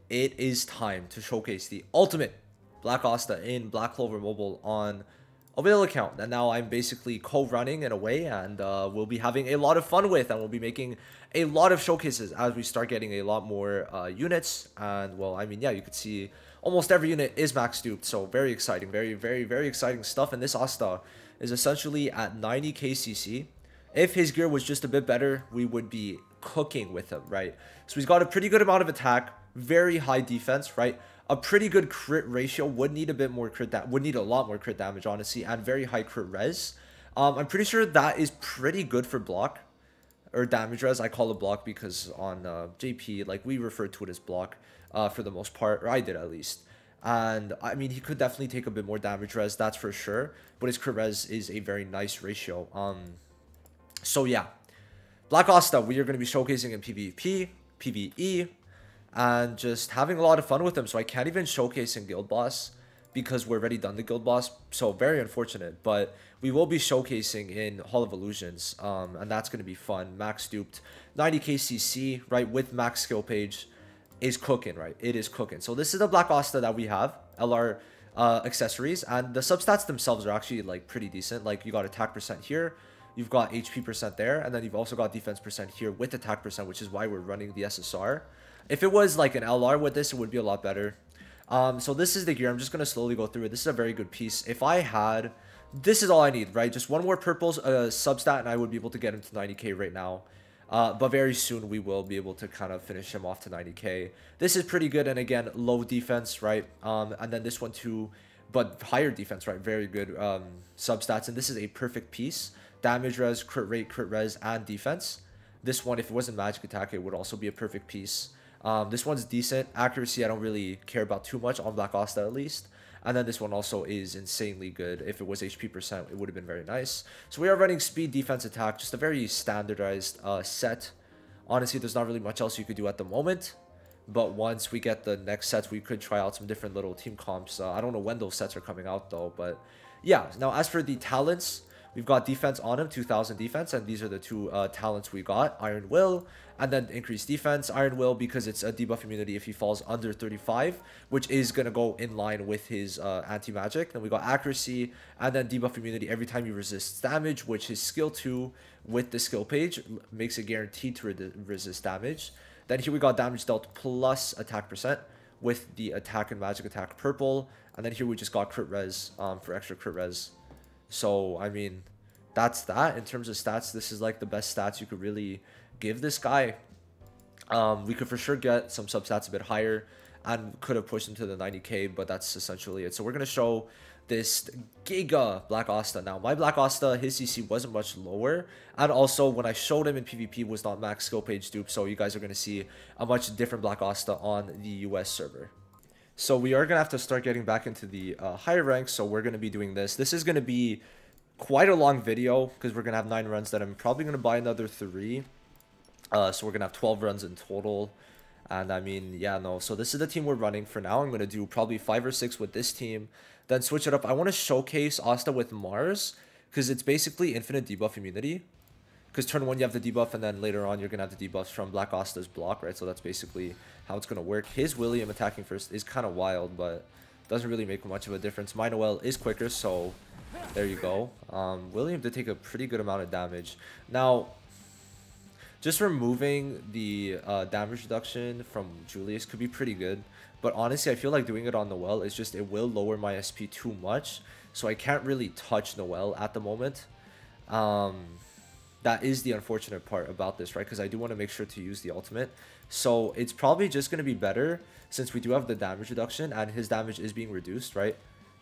it is time to showcase the ultimate Black Asta in Black Clover Mobile on a whale account that now I'm basically co-running in a way, and we'll be having a lot of fun with, and we'll be making a lot of showcases as we start getting a lot more units. And well, I mean, yeah, you could see almost every unit is max duped, so very exciting, very exciting stuff. And this Asta is essentially at 90k CC. If his gear was just a bit better, we would be cooking with him, right? So he's got a pretty good amount of attack, very high defense, right? A pretty good crit ratio, would need a bit more would need a lot more crit damage, honestly, and very high crit res. I'm pretty sure that is pretty good for block, or damage res. I call it block because on JP, like, we refer to it as block for the most part, or I did at least. And I mean, he could definitely take a bit more damage res, that's for sure, but his crit res is a very nice ratio. So yeah, Black Asta, we are going to be showcasing in PvP, PvE, and just having a lot of fun with them. So I can't even showcase in Guild Boss because we're already done the Guild Boss, so very unfortunate. But we will be showcasing in Hall of Illusions, and that's going to be fun. Max duped 90k CC, right, with max skill page is cooking, right? It is cooking. So this is the Black Asta that we have, LR accessories, and the substats themselves are actually like pretty decent. Like, you got attack percent here, you've got HP percent there, and then you've also got defense percent here with attack percent, which is why we're running the SSR. If it was like an LR with this, it would be a lot better. So this is the gear. I'm just going to slowly go through it. This is a very good piece. If I had... This is all I need, right? Just one more purple substat, and I would be able to get him to 90k right now. But very soon, we will be able to kind of finish him off to 90k. This is pretty good, and again, low defense, right? And then this one too, but higher defense, right? Very good substats, and this is a perfect piece. Damage res, crit rate, crit res, and defense. This one, if it wasn't magic attack, it would also be a perfect piece. This one's decent. Accuracy, I don't really care about too much on Black Asta, at least. And then this one also is insanely good. If it was HP percent, it would have been very nice. So we are running speed, defense, attack. Just a very standardized set. Honestly, there's not really much else you could do at the moment. But once we get the next sets, we could try out some different little team comps. I don't know when those sets are coming out, though. But yeah, now as for the talents... We've got defense on him, 2000 defense, and these are the two talents we got. Iron Will, and then increased defense. Iron Will, because it's a debuff immunity if he falls under 35, which is going to go in line with his anti-magic. Then we got accuracy, and then debuff immunity every time he resists damage, which is skill 2 with the skill page makes it guaranteed to resist damage. Then here we got damage dealt plus attack percent with the attack and magic attack purple. And then here we just got crit res for extra crit res. So, I mean, that's that. In terms of stats, this is like the best stats you could really give this guy. We could for sure get some substats a bit higher and could have pushed him to the 90k, but that's essentially it. So we're going to show this Giga Black Asta. Now, my Black Asta, his CC wasn't much lower. And also, when I showed him in PvP, was not max skill page dupe. So you guys are going to see a much different Black Asta on the US server. So we are going to have to start getting back into the higher ranks. So we're going to be doing this. This is going to be quite a long video because we're going to have 9 runs that I'm probably going to buy another 3. So we're going to have 12 runs in total. And I mean, yeah, no. So this is the team we're running for now. I'm going to do probably 5 or 6 with this team. Then switch it up. I want to showcase Asta with Mars because it's basically infinite debuff immunity. Because turn 1 you have the debuff, and then later on you're going to have the debuffs from Black Asta's block, right? So that's basically how it's going to work. His William attacking first is kind of wild, but doesn't really make much of a difference. My Noel is quicker, so there you go. William did take a pretty good amount of damage. Now, just removing the damage reduction from Julius could be pretty good. But honestly, I feel like doing it on Noel is just, it will lower my SP too much. So I can't really touch Noel at the moment. That is the unfortunate part about this, right? Because I do want to make sure to use the ultimate. So it's probably just going to be better since we do have the damage reduction and his damage is being reduced, right?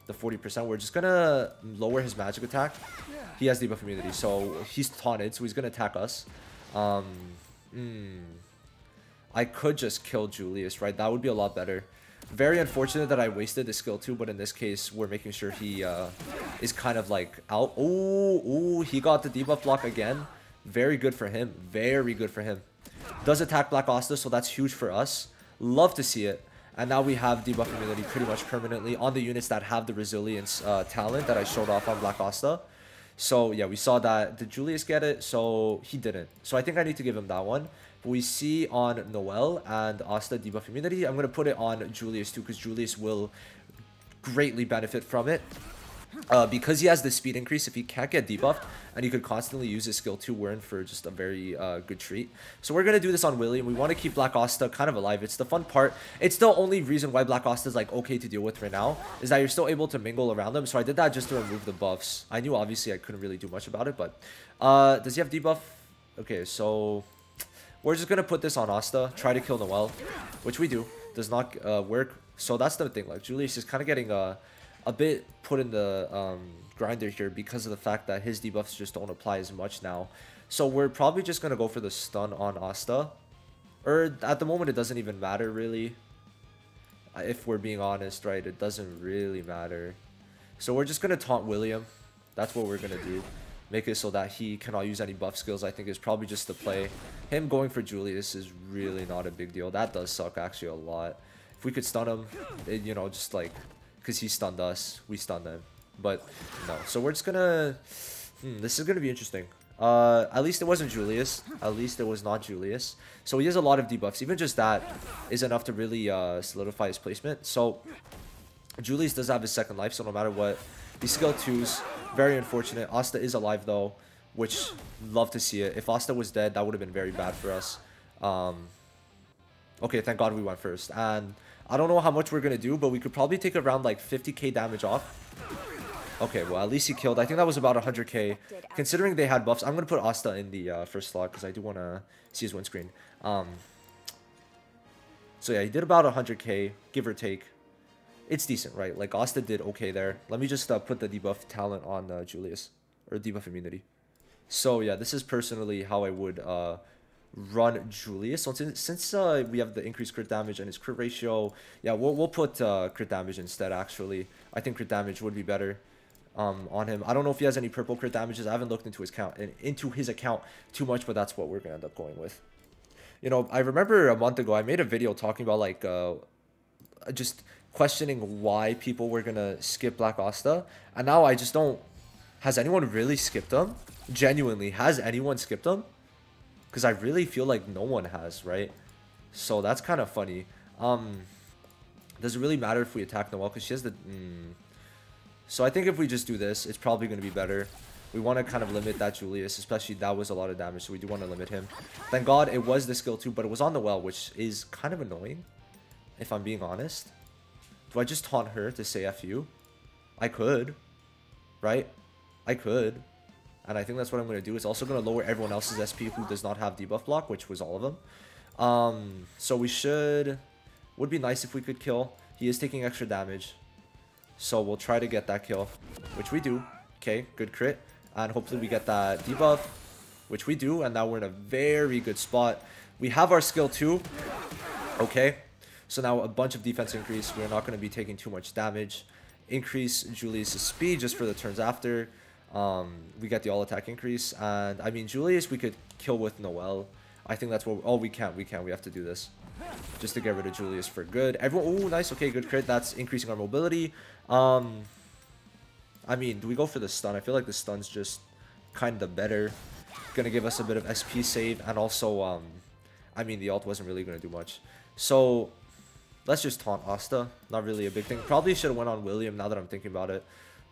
The 40%. We're just going to lower his magic attack. He has debuff immunity, so he's taunted, so he's going to attack us. I could just kill Julius, right? That would be a lot better. Very unfortunate that I wasted the skill 2, but in this case, we're making sure he is kind of like out. Ooh, he got the debuff block again. Very good for him. Very good for him. Does attack Black Asta, so that's huge for us. Love to see it. And now we have debuff immunity pretty much permanently on the units that have the resilience talent that I showed off on Black Asta. So yeah, we saw that. Did Julius get it? So he didn't. So I think I need to give him that one. But we see on Noel and Asta debuff immunity. I'm going to put it on Julius too, because Julius will greatly benefit from it. Because he has the speed increase, if he can't get debuffed and he could constantly use his skill 2, we're in for just a very good treat. So we're going to do this on William. We want to keep Black Asta kind of alive. It's the fun part. It's the only reason why Black Asta is like okay to deal with right now, is that you're still able to mingle around them. So I did that just to remove the buffs. I knew obviously I couldn't really do much about it, but does he have debuff? Okay, so we're just going to put this on Asta, try to kill Noel, which we do. Does not work. So that's the thing. Like, Julius is kind of getting a bit put in the grinder here because of the fact that his debuffs just don't apply as much now. So we're probably just going to go for the stun on Asta. Or at the moment, it doesn't even matter, really. If we're being honest, right? It doesn't really matter. So we're just going to taunt William. That's what we're going to do. Make it so that he cannot use any buff skills, I think, is probably just the play. Him going for Julius is really not a big deal. That does suck, actually, a lot. If we could stun him, it, you know, just like... because he stunned us, we stunned them. But no, so we're just gonna this is gonna be interesting. At least it wasn't Julius. At least it was not Julius. So he has a lot of debuffs. Even just that is enough to really solidify his placement. So Julius does have his second life, so no matter what, these skill 2s, very unfortunate. Asta is alive though, which love to see it. If Asta was dead, that would have been very bad for us. Okay, thank God we went first. And I don't know how much we're going to do, but we could probably take around like 50k damage off. Okay, well, at least he killed. I think that was about 100k. Considering they had buffs, I'm going to put Asta in the first slot because I do want to see his win screen. So yeah, he did about 100k, give or take. It's decent, right? Like, Asta did okay there. Let me just put the debuff talent on Julius. Or debuff immunity. So yeah, this is personally how I would... run Julius. So since we have the increased crit damage and his crit ratio, yeah, we'll put crit damage instead. Actually, I think crit damage would be better on him. I don't know if he has any purple crit damages. I haven't looked into his account too much, but that's what we're gonna end up going with. You know, I remember a month ago I made a video talking about like just questioning why people were gonna skip Black Asta, and now I just don't. Has anyone really skipped them? Genuinely, has anyone skipped them? Because I really feel like no one has, right? So that's kind of funny. Does it really matter if we attack Noelle? Because she has the... So I think if we just do this, it's probably going to be better. We want to kind of limit that Julius, especially that was a lot of damage, so we do want to limit him. Thank God it was the skill 2, but it was on Noelle, which is kind of annoying, if I'm being honest. Do I just taunt her to say F you? I could, right? I could. And I think that's what I'm going to do. It's also going to lower everyone else's SP who does not have debuff block, which was all of them. So we should... Would be nice if we could kill. He is taking extra damage. So we'll try to get that kill, which we do. Okay, good crit. And hopefully we get that debuff, which we do. And now we're in a very good spot. We have our skill 2. Okay. So now a bunch of defense increase. We're not going to be taking too much damage. Increase Julius' speed just for the turns after. We get the all attack increase, and I mean Julius we could kill with Noelle. I think that's what we can't we have to do this just to get rid of Julius for good. Everyone, oh nice, okay, good crit. That's increasing our mobility. I mean, do we go for the stun? I feel like the stun's just kind of better, gonna give us a bit of SP save, and also I mean the ult wasn't really gonna do much, so let's just taunt Asta. Not really a big thing. Probably should have went on William now that I'm thinking about it.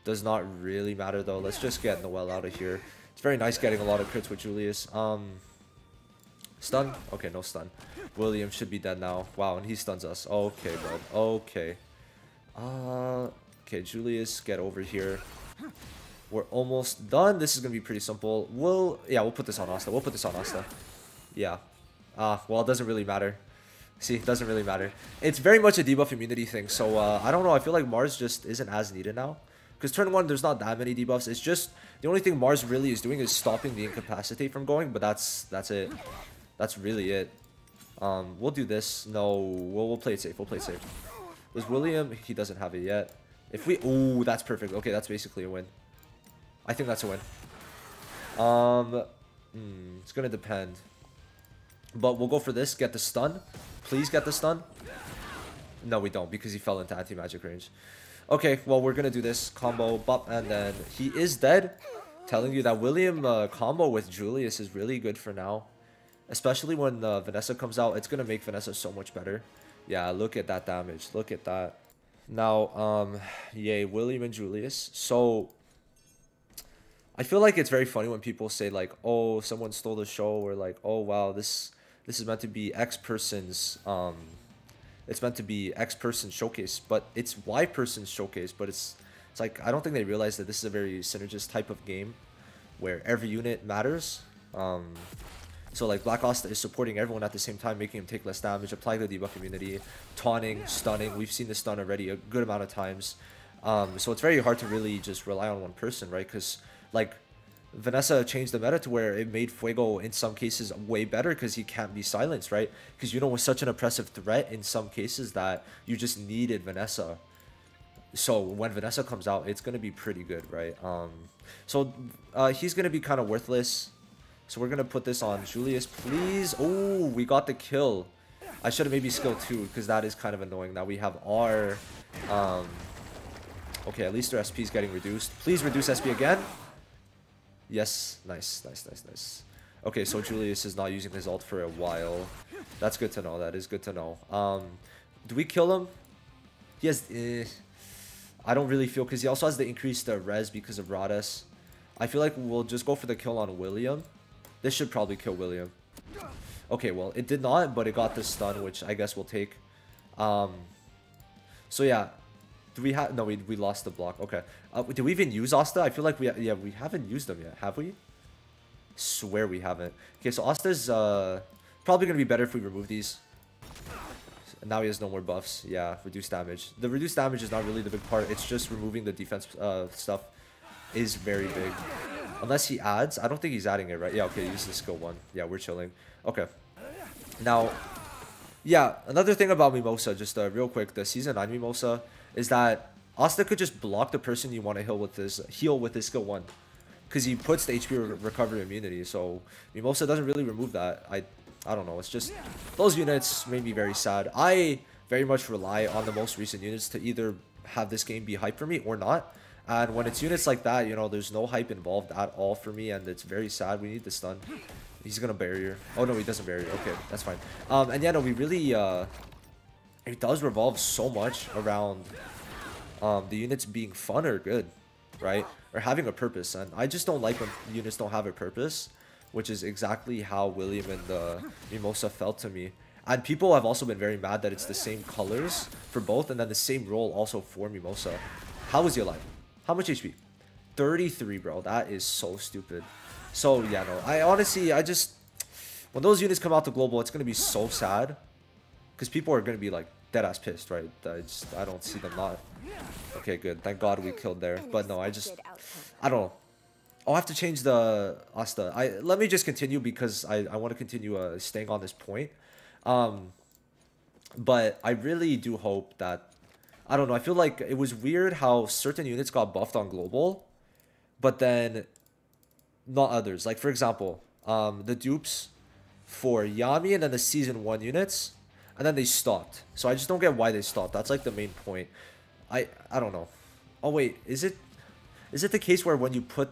Does not really matter though. Let's just get Noelle out of here. It's very nice getting a lot of crits with Julius. Stun? Okay, no stun. William should be dead now. Wow, and he stuns us. Okay, bud. Okay. Okay, Julius, get over here. We're almost done. This is gonna be pretty simple. We'll put this on Asta. We'll put this on Asta. Yeah. Well, it doesn't really matter. See, it doesn't really matter. It's very much a debuff immunity thing. So I don't know. I feel like Mars just isn't as needed now. Because turn 1, there's not that many debuffs. It's just the only thing Mars really is doing is stopping the incapacitate from going. But that's it. That's really it. We'll do this. No, we'll play it safe. We'll play it safe. There's William. He doesn't have it yet. If we... Ooh, that's perfect. Okay, that's basically a win. I think that's a win. It's going to depend. But we'll go for this. Get the stun. Please get the stun. No, we don't, because he fell into anti-magic range. Okay, well, we're going to do this. Combo, bop, and then he is dead. Telling you that William combo with Julius is really good for now. Especially when Vanessa comes out, it's gonna make Vanessa so much better. Yeah, look at that damage. Look at that. Now, yay, William and Julius. So, I feel like it's very funny when people say like, "Oh, someone stole the show," or like, "Oh, wow, this is meant to be X person's it's meant to be X person's showcase, but it's Y person's showcase." But it's like I don't think they realize that this is a very synergist type of game where every unit matters. So like Black Asta is supporting everyone at the same time, making him take less damage, applying the debuff immunity, taunting, stunning. We've seen this stun already a good amount of times. So it's very hard to really just rely on one person, right? Because like Vanessa changed the meta to where it made Fuego in some cases way better because he can't be silenced, right? Because Yuno was such an oppressive threat in some cases that you just needed Vanessa. So when Vanessa comes out, it's going to be pretty good, right? So he's going to be kind of worthless. So we're going to put this on Julius, please. Oh, we got the kill. I should have maybe skill 2 because that is kind of annoying. Now we have our... okay, at least their SP is getting reduced. Please reduce SP again. Yes, nice, nice, nice, nice. Okay, so Julius is not using his ult for a while. That's good to know. That is good to know. Do we kill him? He has... I don't really feel... Because he also has the increased res because of Rades. I feel like we'll just go for the kill on William. This should probably kill William. Okay, well, it did not, but it got the stun, which I guess we'll take. So yeah. Do we have... No, we lost the block. Okay. Did we even use Asta? I feel like we haven't used them yet. Have we? Swear we haven't. Okay, so Asta's probably going to be better if we remove these. Now he has no more buffs. Yeah, reduced damage. The reduced damage is not really the big part. It's just removing the defense stuff is very big. Unless he adds. I don't think he's adding it, right? Yeah, okay, use the skill 1. Yeah, we're chilling. Okay. Now, yeah, another thing about Mimosa, just real quick, the Season 9 Mimosa, is that Asta could just block the person you want to heal with his skill 1. Because he puts the HP recovery immunity, so Mimosa doesn't really remove that. I don't know, it's just... Those units made me very sad. I very much rely on the most recent units to either have this game be hype for me or not. And when it's units like that, you know, there's no hype involved at all for me, and it's very sad. We need the stun. He's gonna barrier. Oh no, he doesn't barrier. Okay, that's fine. And yeah, no, we really... it does revolve so much around the units being fun or good, right? Or having a purpose. And I just don't like when units don't have a purpose, which is exactly how William and Mimosa felt to me. And people have also been very mad that it's the same colors for both, and then the same role also for Mimosa. How was he alive? How much HP? 33, bro. That is so stupid. So, yeah, no. I honestly, when those units come out to global, it's going to be so sad. Because people are going to be, like, dead-ass pissed, right? I don't see them not. Okay, good. Thank God we killed there. But no, I don't know. I'll have to change the Asta. Let me just continue because I want to continue staying on this point. But I really do hope that... I don't know. I feel like it was weird how certain units got buffed on global, but then not others. Like, for example, the dupes for Yami and then the Season 1 units, and then they stopped. So I just don't get why they stopped. That's like the main point. I don't know. Oh, wait. Is it the case where when you put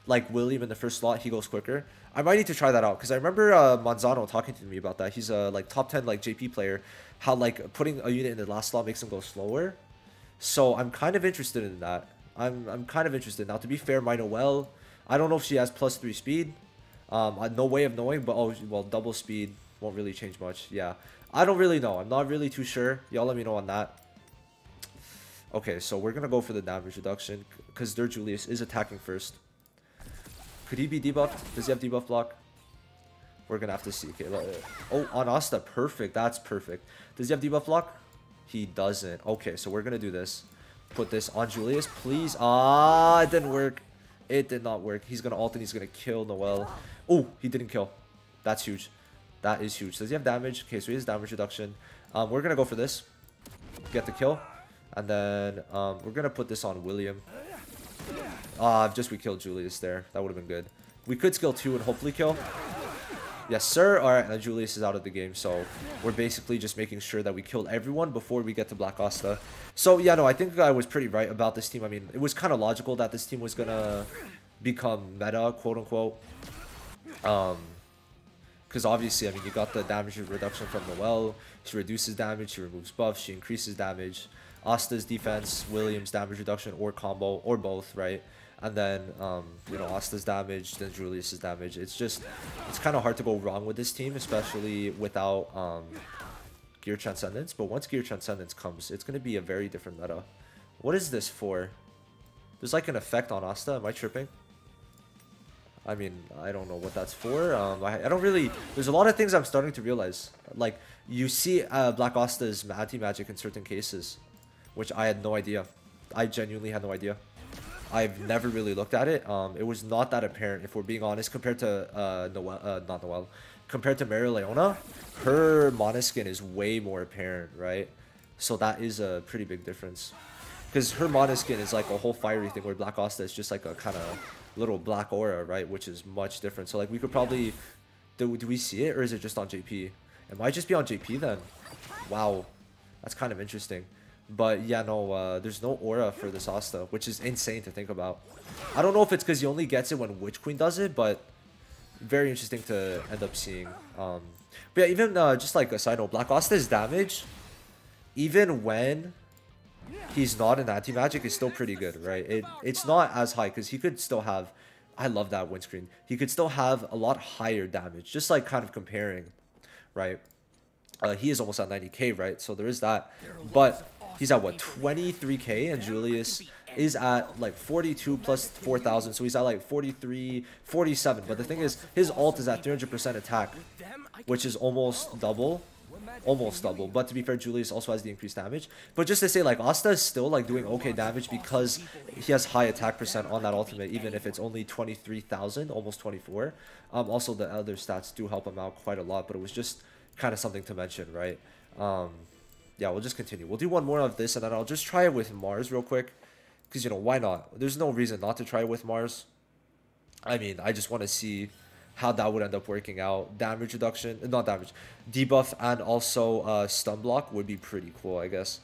like William in the first slot, he goes quicker? I might need to try that out because I remember Manzano talking to me about that. He's a like top 10 like JP player. How like putting a unit in the last slot makes him go slower. So I'm kind of interested in that. I'm kind of interested. Now, to be fair, my Noelle, I don't know if she has +3 speed. No way of knowing, but oh well, double speed won't really change much. Yeah, I don't really know. I'm not really too sure. Y'all let me know on that. Okay, so we're gonna go for the damage reduction because their Julius is attacking first. Could he be debuffed? Does he have debuff block? We're gonna have to see. Okay, oh, on Asta, perfect. That's perfect. Does he have debuff block? He doesn't. Okay, so we're gonna do this. Put this on Julius, please. Ah, it didn't work. It did not work. He's gonna ult and he's gonna kill Noelle. Oh, he didn't kill. That's huge. That is huge. Does he have damage? Okay, so he has damage reduction. We're gonna go for this. Get the kill. And then we're gonna put this on William. We killed Julius there. That would have been good. We could skill 2 and hopefully kill. Yes, sir. Alright, and Julius is out of the game, so we're basically just making sure that we killed everyone before we get to Black Asta. So, yeah, no, I think I was pretty right about this team. I mean, it was kind of logical that this team was gonna become meta, quote-unquote. Because Because obviously, I mean, you got the damage reduction from Noelle. She reduces damage, she removes buffs, she increases damage. Asta's defense, William's damage reduction or combo, or both, right? And then, you know, Asta's damage, then Julius's damage. It's kind of hard to go wrong with this team, especially without Gear Transcendence. But once Gear Transcendence comes, it's going to be a very different meta. What is this for? There's like an effect on Asta. Am I tripping? I mean, I don't know what that's for. I don't really... There's a lot of things I'm starting to realize. Like, you see Black Asta's anti-magic in certain cases, which I had no idea. I genuinely had no idea. I've never really looked at it. It was not that apparent, if we're being honest, compared to not Noelle. Compared to Mary Leona, her Monoskin is way more apparent, right? So that is a pretty big difference. Because her Monoskin is like a whole fiery thing, where Black Asta is just like a kind of little black aura, right? Which is much different. So like we could probably... Do we see it, or is it just on JP? It might just be on JP then. Wow. That's kind of interesting. But yeah, no, there's no aura for this Asta, which is insane to think about. I don't know if it's because he only gets it when Witch Queen does it, but very interesting to end up seeing. But yeah, even just like a side note, Black Asta's damage, even when he's not an anti-magic, is still pretty good, right? It's not as high, because he could still have... I love that windscreen. He could still have a lot higher damage, just like kind of comparing, right? He is almost at 90k, right? So there is that. But he's at what, 23k, and Julius is at like 42 plus 4,000, so he's at like 43, 47. But the thing is, his ult is at 300% attack, which is almost double. Almost double. But to be fair, Julius also has the increased damage. But just to say, like, Asta is still like doing okay damage because he has high attack percent on that ultimate, even if it's only 23,000, almost 24. Also the other stats do help him out quite a lot, but it was just kind of something to mention, right? Yeah, we'll just continue. We'll do one more of this, and then I'll just try it with Mars real quick, because, you know, why not? There's no reason not to try it with Mars. I mean, I just want to see how that would end up working out. Damage reduction, not damage, debuff, and also stun block would be pretty cool, I guess.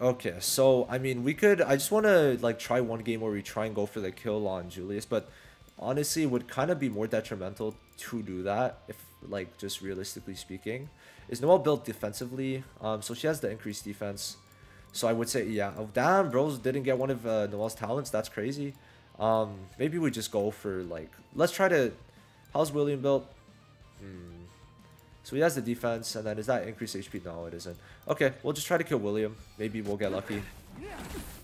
Okay, so I mean, we could... I just want to like try one game where we try and go for the kill on Julius, but honestly, it would kind of be more detrimental to do that, if like just realistically speaking. Is Noelle built defensively? So she has the increased defense. So I would say, yeah. Oh, damn, bros didn't get one of Noelle's talents. That's crazy. Maybe we just go for like... Let's try to... How's William built? So he has the defense, and then is that increased HP? No, it isn't. Okay, we'll just try to kill William. Maybe we'll get lucky.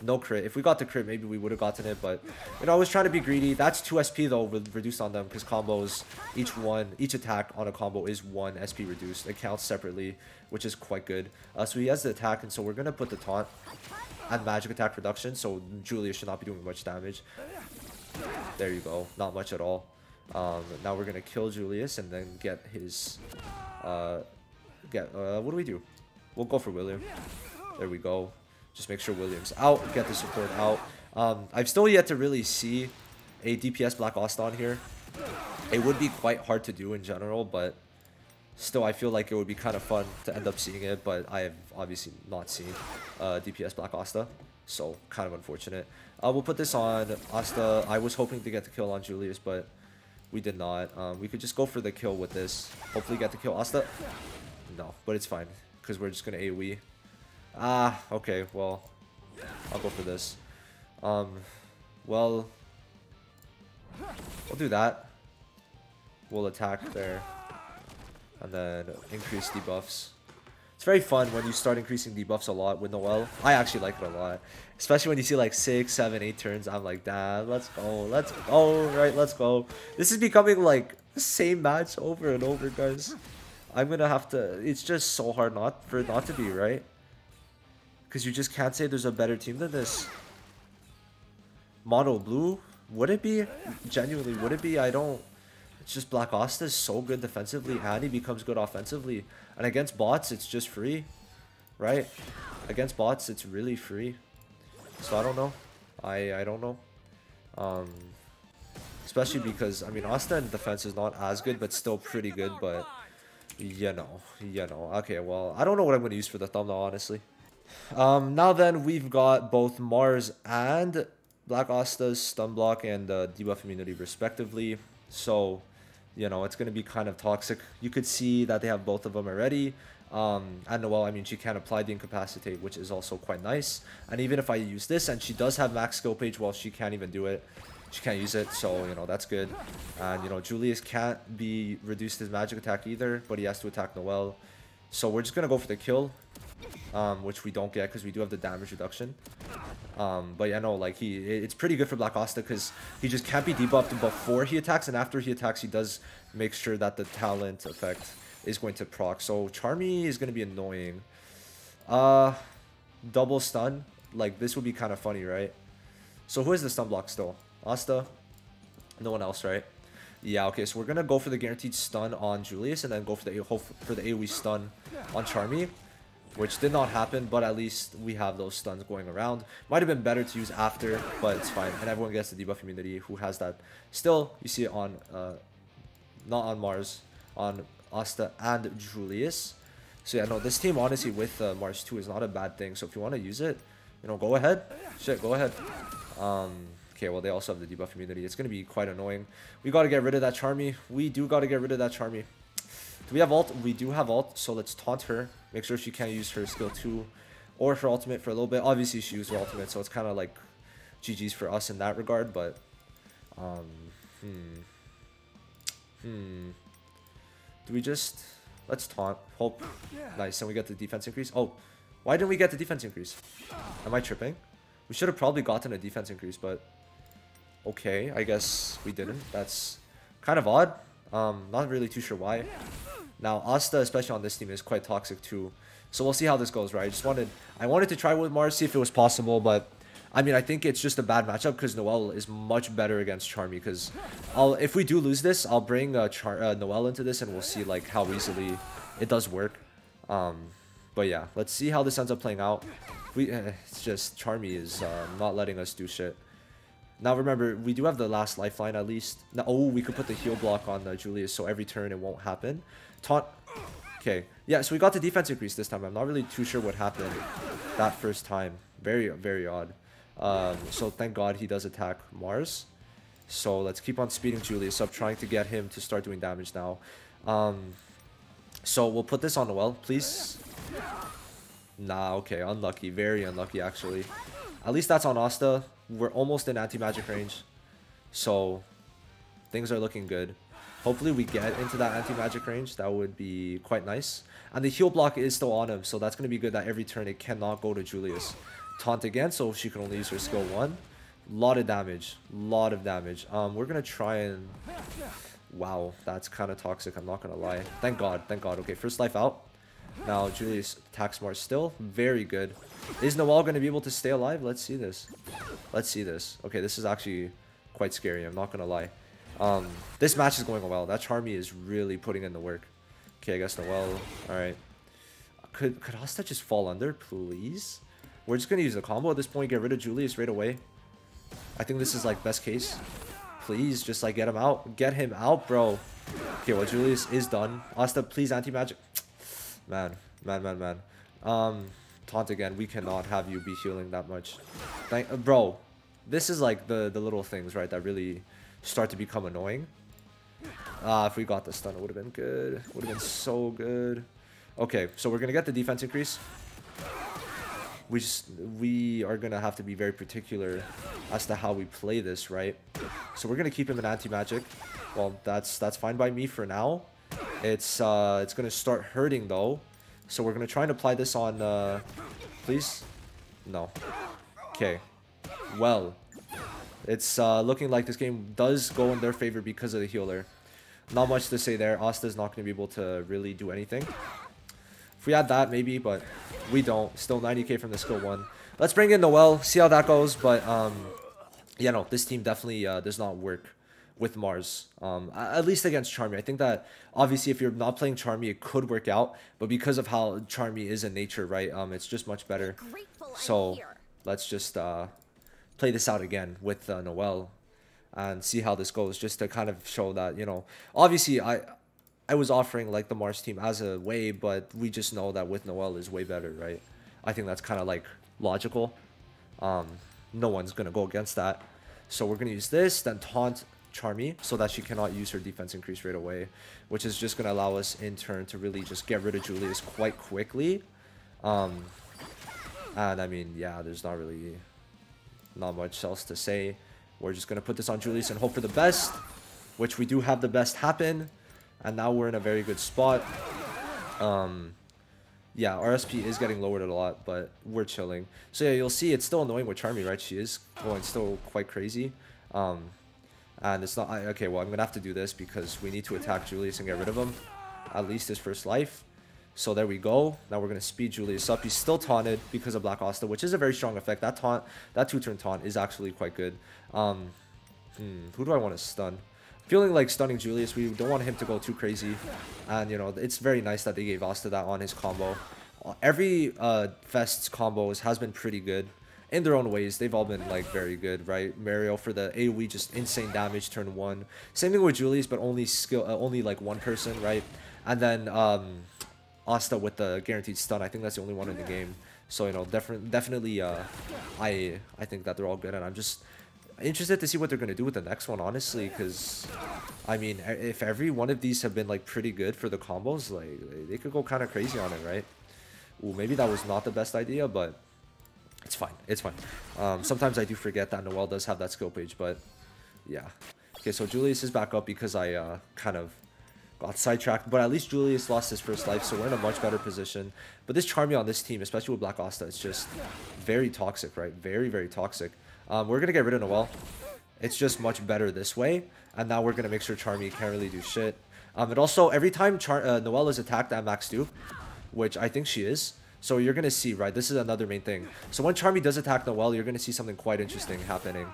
No crit. If we got the crit, maybe we would have gotten it, but, you know, I was trying to be greedy. That's 2 SP though, reduced on them, because combos, each attack on a combo is 1 SP reduced. It counts separately, which is quite good. So he has the attack, and so we're gonna put the taunt and magic attack reduction, so Julius should not be doing much damage. There you go. Not much at all. Now we're gonna kill Julius and then get his what do we do? We'll go for William. There we go. Just make sure William's out, get the support out. I've still yet to really see a DPS Black Asta on here. It would be quite hard to do in general, but still I feel like it would be kind of fun to end up seeing it, but I have obviously not seen DPS Black Asta, so kind of unfortunate. We'll put this on Asta. I was hoping to get the kill on Julius, but we did not. We could just go for the kill with this. Hopefully get the kill. Asta? No, but it's fine, because we're just going to AoE. Ah, okay, well, I'll go for this. Well, we'll do that. We'll attack there. And then increase debuffs. It's very fun when you start increasing debuffs a lot with Noelle. I actually like it a lot. Especially when you see like 6, 7, 8 turns. I'm like, damn, let's go. Let's go. Right, let's go. This is becoming like the same match over and over, guys. I'm going to have to... It's just so hard for it not to be, right? Because you just can't say there's a better team than this. Mono blue? Would it be? Genuinely, would it be? I don't... It's just Black Asta is so good defensively, and he becomes good offensively. And against bots, it's just free, right? Against bots, it's really free. So I don't know. I don't know. Especially because, I mean, Asta in defense is not as good, but still pretty good. But, you know. Okay, well, I don't know what I'm going to use for the thumbnail, honestly. Now then, we've got both Mars and Black Asta's stun block and debuff immunity, respectively. So... you know, it's going to be kind of toxic. You could see that they have both of them already. And Noelle, I mean, she can apply the incapacitate, which is also quite nice. And even if I use this, and she does have max skill page, well, she can't even do it. She can't use it, so, you know, that's good. And, you know, Julius can't be reduced his magic attack either, but he has to attack Noelle. So we're just going to go for the kill, which we don't get because we do have the damage reduction. But yeah, no, like, it's pretty good for Black Asta because he just can't be debuffed before he attacks, and after he attacks, he does make sure that the talent effect is going to proc. So Charmy is going to be annoying. Double stun, like, this would be kind of funny, right? So who is the stun block still? Asta? No one else, right? Yeah, okay, so we're gonna go for the guaranteed stun on Julius and then go for the AoE stun on Charmy, which did not happen, but at least we have those stuns going around. Might have been better to use after, but it's fine. And everyone gets the debuff immunity who has that. Still, you see it on, not on Mars, on Asta and Julius. So yeah, no, this team honestly with Mars 2 is not a bad thing. So if you want to use it, you know, go ahead. Shit, go ahead. Okay, well, they also have the debuff immunity. It's going to be quite annoying. We got to get rid of that Charmy. We do got to get rid of that Charmy. Do we have ult? We do have ult, so let's taunt her. Make sure she can't use her skill 2 or her ultimate for a little bit. Obviously, she used her ultimate, so it's kind of like GG's for us in that regard, but... Do we just... Let's taunt. Hope. Nice, and we get the defense increase. Oh, why didn't we get the defense increase? Am I tripping? We should have probably gotten a defense increase, but... Okay, I guess we didn't. That's kind of odd. Not really too sure why. Now, Asta, especially on this team, is quite toxic too. So we'll see how this goes, right? I wanted to try with Mars, see if it was possible, but... I mean, I think it's just a bad matchup because Noelle is much better against Charmy. Because if we do lose this, I'll bring Noelle into this and we'll see like how easily it does work. But yeah, let's see how this ends up playing out. It's just Charmy is not letting us do shit. Now remember, we do have the last lifeline at least. Now, oh, we could put the heal block on Julius, so every turn it won't happen. Taunt. Okay, yeah, so we got the defense increase this time. I'm not really too sure what happened that first time. Very, very odd. So thank God he does attack Mars. So let's keep on speeding Julius up, trying to get him to start doing damage now. So we'll put this on Noelle, please. Nah, okay, unlucky. Very unlucky, actually. At least that's on Asta. We're almost in anti-magic range. So things are looking good. Hopefully we get into that anti-magic range. That would be quite nice. And the heal block is still on him, so that's going to be good that every turn it cannot go to Julius. Taunt again, so she can only use her skill 1. Lot of damage. Lot of damage. We're going to try and... Wow, that's kind of toxic, I'm not going to lie. Thank God, thank God. Okay, first life out. Now Julius attacks Mars still. Very good. Is Noelle going to be able to stay alive? Let's see this. Let's see this. Okay, this is actually quite scary, I'm not going to lie. This match is going well. That Charmy is really putting in the work. Okay, I guess Noelle. Alright. Could Asta just fall under, please? We're just going to use the combo at this point. Get rid of Julius right away. I think this is like best case. Please, just like get him out. Get him out, bro. Okay, well, Julius is done. Asta, please anti-magic. Man. Taunt again. We cannot have you be healing that much. Bro, this is like the little things, right, that really start to become annoying. If we got the stun, it would have been good. Would have been so good. Okay, so we're going to get the defense increase. We are going to have to be very particular as to how we play this, right? So we're going to keep him in anti-magic. Well, that's fine by me for now. It's going to start hurting, though. So we're going to try and apply this on... please? No. Okay. Well, it's looking like this game does go in their favor because of the healer. Not much to say there. Asta's not going to be able to really do anything. If we had that, maybe, but we don't. Still 90k from the skill 1. Let's bring in Noelle, see how that goes. But, yeah, no, this team definitely does not work with Mars. At least against Charmy. I think that, obviously, if you're not playing Charmy, it could work out. But because of how Charmy is in nature, right, it's just much better. So, let's just play this out again with Noelle and see how this goes. Just to kind of show that, you know, obviously, I was offering like the Mars team as a way, but we just know that with Noelle is way better, right? I think that's kind of like logical. No one's gonna go against that. So we're gonna use this, then taunt Charmy so that she cannot use her defense increase right away, which is just going to allow us in turn to really just get rid of Julius quite quickly. And I mean, yeah, there's not much else to say. We're just going to put this on Julius and hope for the best, which we do have the best happen. And now we're in a very good spot. Yeah, our SP is getting lowered a lot, but we're chilling. So yeah, you'll see it's still annoying with Charmy, right? She is going still quite crazy. And it's not... okay, well, I'm going to have to do this because we need to attack Julius and get rid of him. At least his first life. So there we go. Now we're going to speed Julius up. He's still taunted because of Black Asta, which is a very strong effect. That taunt, that 2-turn taunt is actually quite good. Who do I want to stun? Feeling like stunning Julius. We don't want him to go too crazy. And, you know, it's very nice that they gave Asta that on his combo. Every Fest's combos has been pretty good. In their own ways, they've all been, like, very good, right? Mario for the AoE, just insane damage turn 1. Same thing with Julius, but only like one person, right? And then Asta with the guaranteed stun. I think that's the only one in the game. So, you know, definitely, I think that they're all good, and I'm just interested to see what they're going to do with the next one, honestly, because, I mean, if every one of these have been, like, pretty good for the combos, like, they could go kind of crazy on it, right? Ooh, maybe that was not the best idea, but it's fine. It's fine. Sometimes I do forget that Noelle does have that skill page, but yeah. Okay, so Julius is back up because I kind of got sidetracked, but at least Julius lost his first life, so we're in a much better position. But this Charmy on this team, especially with Black Asta, is just very toxic, right? Very, very toxic. We're going to get rid of Noelle. It's just much better this way, and now we're going to make sure Charmy can't really do shit. And also, every time Noelle is attacked at max dupe, which I think she is, so you're going to see, right, this is another main thing. So when Charmy does attack Noelle, you're going to see something quite interesting happening.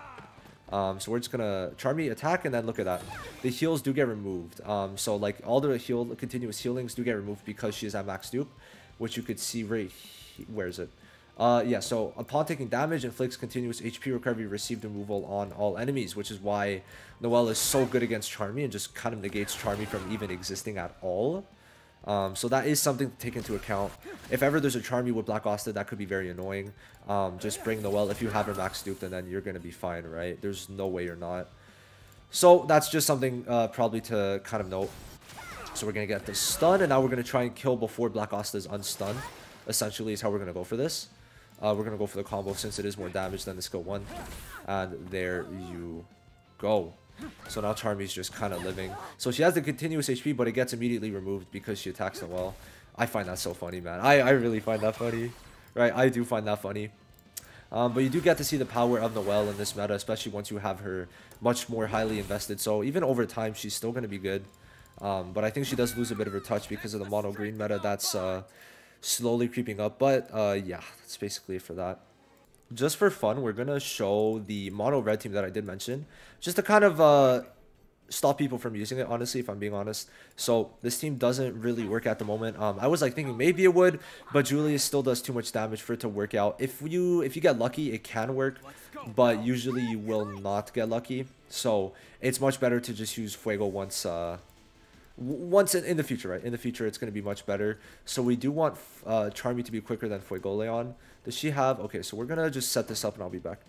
So we're just going to Charmy attack, and then look at that. The heals do get removed. So like all the continuous healings do get removed because she is at max dupe, which you could see right here. Where is it? Yeah, so upon taking damage, inflicts continuous HP recovery, received removal on all enemies, which is why Noelle is so good against Charmy and just kind of negates Charmy from even existing at all. So that is something to take into account. If ever there's a Charmy with Black Asta, that could be very annoying. Just bring Noelle. If you have her max duped, and then you're going to be fine, right? There's no way you're not. So that's just something probably to kind of note. So we're going to get the stun, and now we're going to try and kill before Black Asta is unstunned. Essentially is how we're going to go for this. We're going to go for the combo since it is more damage than the skill 1. And there you go. So now Charmy's just kind of living. So she has the continuous HP, but it gets immediately removed because she attacks Noelle. I find that so funny, man. I really find that funny. Right, I do find that funny. But you do get to see the power of Noelle in this meta, especially once you have her much more highly invested. So even over time, she's still going to be good. But I think she does lose a bit of her touch because of the mono green meta that's slowly creeping up. But yeah, that's basically it for that. Just for fun, we're going to show the mono red team that I did mention, just to kind of stop people from using it, honestly, if I'm being honest. So this team doesn't really work at the moment. I was like thinking maybe it would, but Julius still does too much damage for it to work out. If you get lucky, it can work, but usually you will not get lucky. So it's much better to just use Fuego once in the future, right? In the future, it's going to be much better. So we do want Charmy to be quicker than Fuegoleon. Does she have... Okay, so we're going to just set this up and I'll be back.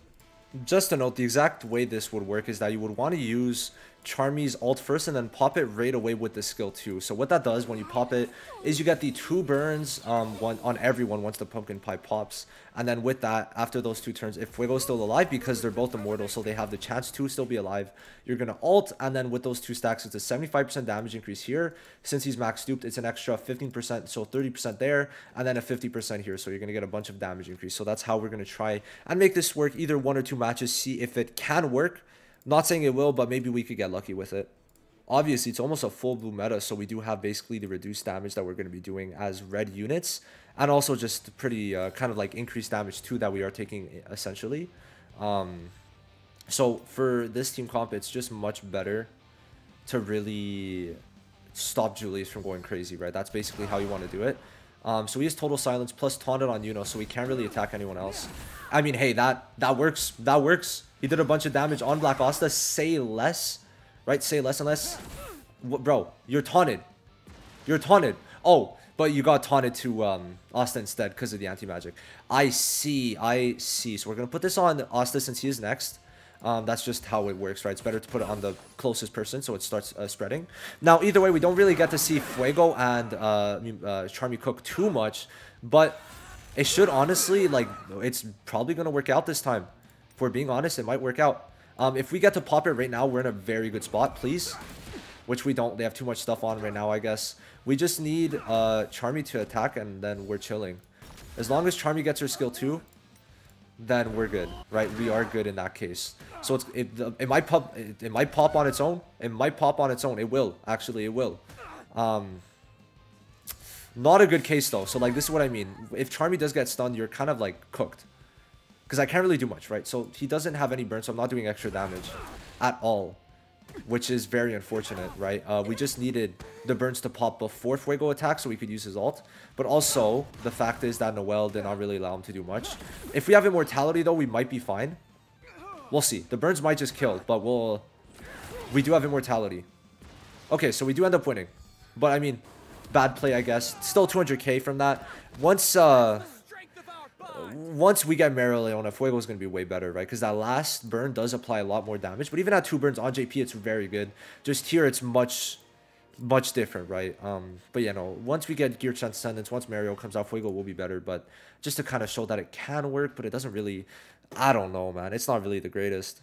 Just to note, the exact way this would work is that you would want to use Charmy's ult first and then pop it right away with the skill 2. So what that does when you pop it is you get the 2 burns one on everyone once the pumpkin pie pops. And then with that, after those 2 turns, if Fuego's still alive, because they're both immortal, so they have the chance to still be alive, you're going to ult, and then with those 2 stacks, it's a 75% damage increase here. Since he's max duped, it's an extra 15%, so 30% there, and then a 50% here, so you're going to get a bunch of damage increase. So that's how we're going to try and make this work, either 1 or 2 matches, see if it can work. Not saying it will, but maybe we could get lucky with it. Obviously, it's almost a full blue meta, so we do have basically the reduced damage that we're going to be doing as red units, and also just pretty kind of like increased damage too that we are taking essentially. So for this team comp, it's just much better to really stop Julius from going crazy, right? That's basically how you want to do it. So he has total silence plus taunted on Yuno, so he can't really attack anyone else. I mean, hey, that works. That works. He did a bunch of damage on Black Asta. Say less. Right? Say less and less. Bro, you're taunted. You're taunted. Oh, but you got taunted to Asta instead because of the anti-magic. I see. I see. So we're going to put this on Asta since he is next. That's just how it works, right? It's better to put it on the closest person so it starts spreading. Now, either way, we don't really get to see Fuego and Charmy cook too much, but it should honestly, like, it's probably going to work out this time. If we're being honest, it might work out. If we get to pop it right now, we're in a very good spot, please. Which we don't. They have too much stuff on right now, I guess. We just need Charmy to attack, and then we're chilling. As long as Charmy gets her skill 2, then we're good, right? We are good in that case. So it might pop on its own. It might pop on its own. It will. Actually, it will. Not a good case, though. So, like, this is what I mean. If Charmy does get stunned, you're kind of, like, cooked. Because I can't really do much, right? So, he doesn't have any burn, so I'm not doing extra damage at all. Which is very unfortunate, right? We just needed the burns to pop before Fuego attack so we could use his ult. But also, the fact is that Noelle did not really allow him to do much. If we have immortality, though, we might be fine. We'll see. The burns might just kill, but we do have immortality. Okay, so we do end up winning. But, I mean, bad play, I guess. Still 200k from that. Once we get Mara Leona, Fuego is going to be way better, right? Because that last burn does apply a lot more damage. But even at 2 burns on JP, it's very good. Just here, it's much different, right? But yeah, no. Once we get Gear Transcendence, once Mario comes out, Fuego will be better. But just to kind of show that it can work, but it doesn't really... I don't know, man. It's not really the greatest.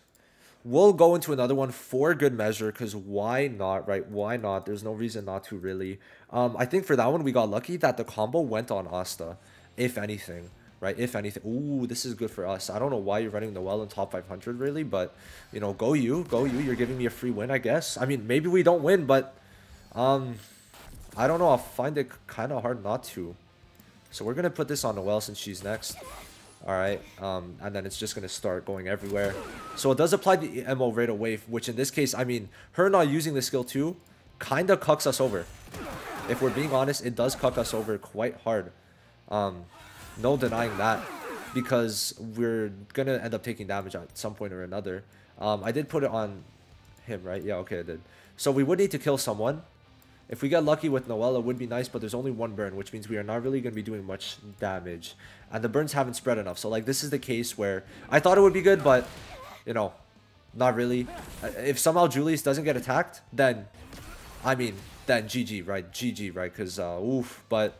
We'll go into another one for good measure, because why not, right? Why not? There's no reason not to, really. I think for that one, we got lucky that the combo went on Asta, if anything. Right, if anything. Ooh, this is good for us. I don't know why you're running Noelle in top 500, really, but, you know, go you. You're giving me a free win, I guess. I mean, maybe we don't win, but, I don't know. I'll find it kind of hard not to. So we're going to put this on Noelle since she's next. All right, and then it's just going to start going everywhere. So it does apply the MO right away, which in this case, I mean, her not using the skill 2 kind of cucks us over. If we're being honest, it does cuck us over quite hard. No denying that, because we're going to end up taking damage at some point or another. I did put it on him, right? Yeah, okay, I did. So we would need to kill someone. If we get lucky with Noelle, it would be nice, but there's only 1 burn, which means we are not really going to be doing much damage. And the burns haven't spread enough. So, like, this is the case where I thought it would be good, but, you know, not really. If somehow Julius doesn't get attacked, then, I mean, then GG, right? GG, right? Because, oof, but...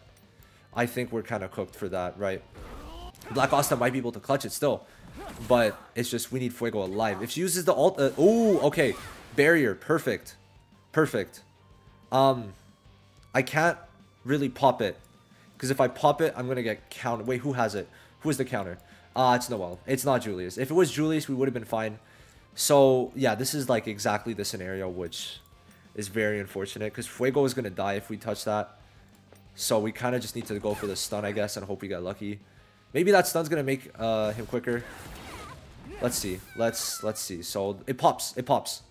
I think we're kind of cooked for that, right? Black Asta might be able to clutch it still. But it's just we need Fuego alive. If she uses the ult... ooh, okay. Barrier. Perfect. Perfect. I can't really pop it. Because if I pop it, I'm going to get countered. Wait, who has it? Who is the counter? It's Noelle. It's not Julius. If it was Julius, we would have been fine. So, yeah, this is like exactly the scenario, which is very unfortunate. Because Fuego is going to die if we touch that. So we kind of just need to go for the stun, I guess, and hope we get lucky. Maybe that stun's going to make him quicker. Let's see. Let's see. So it pops. It pops.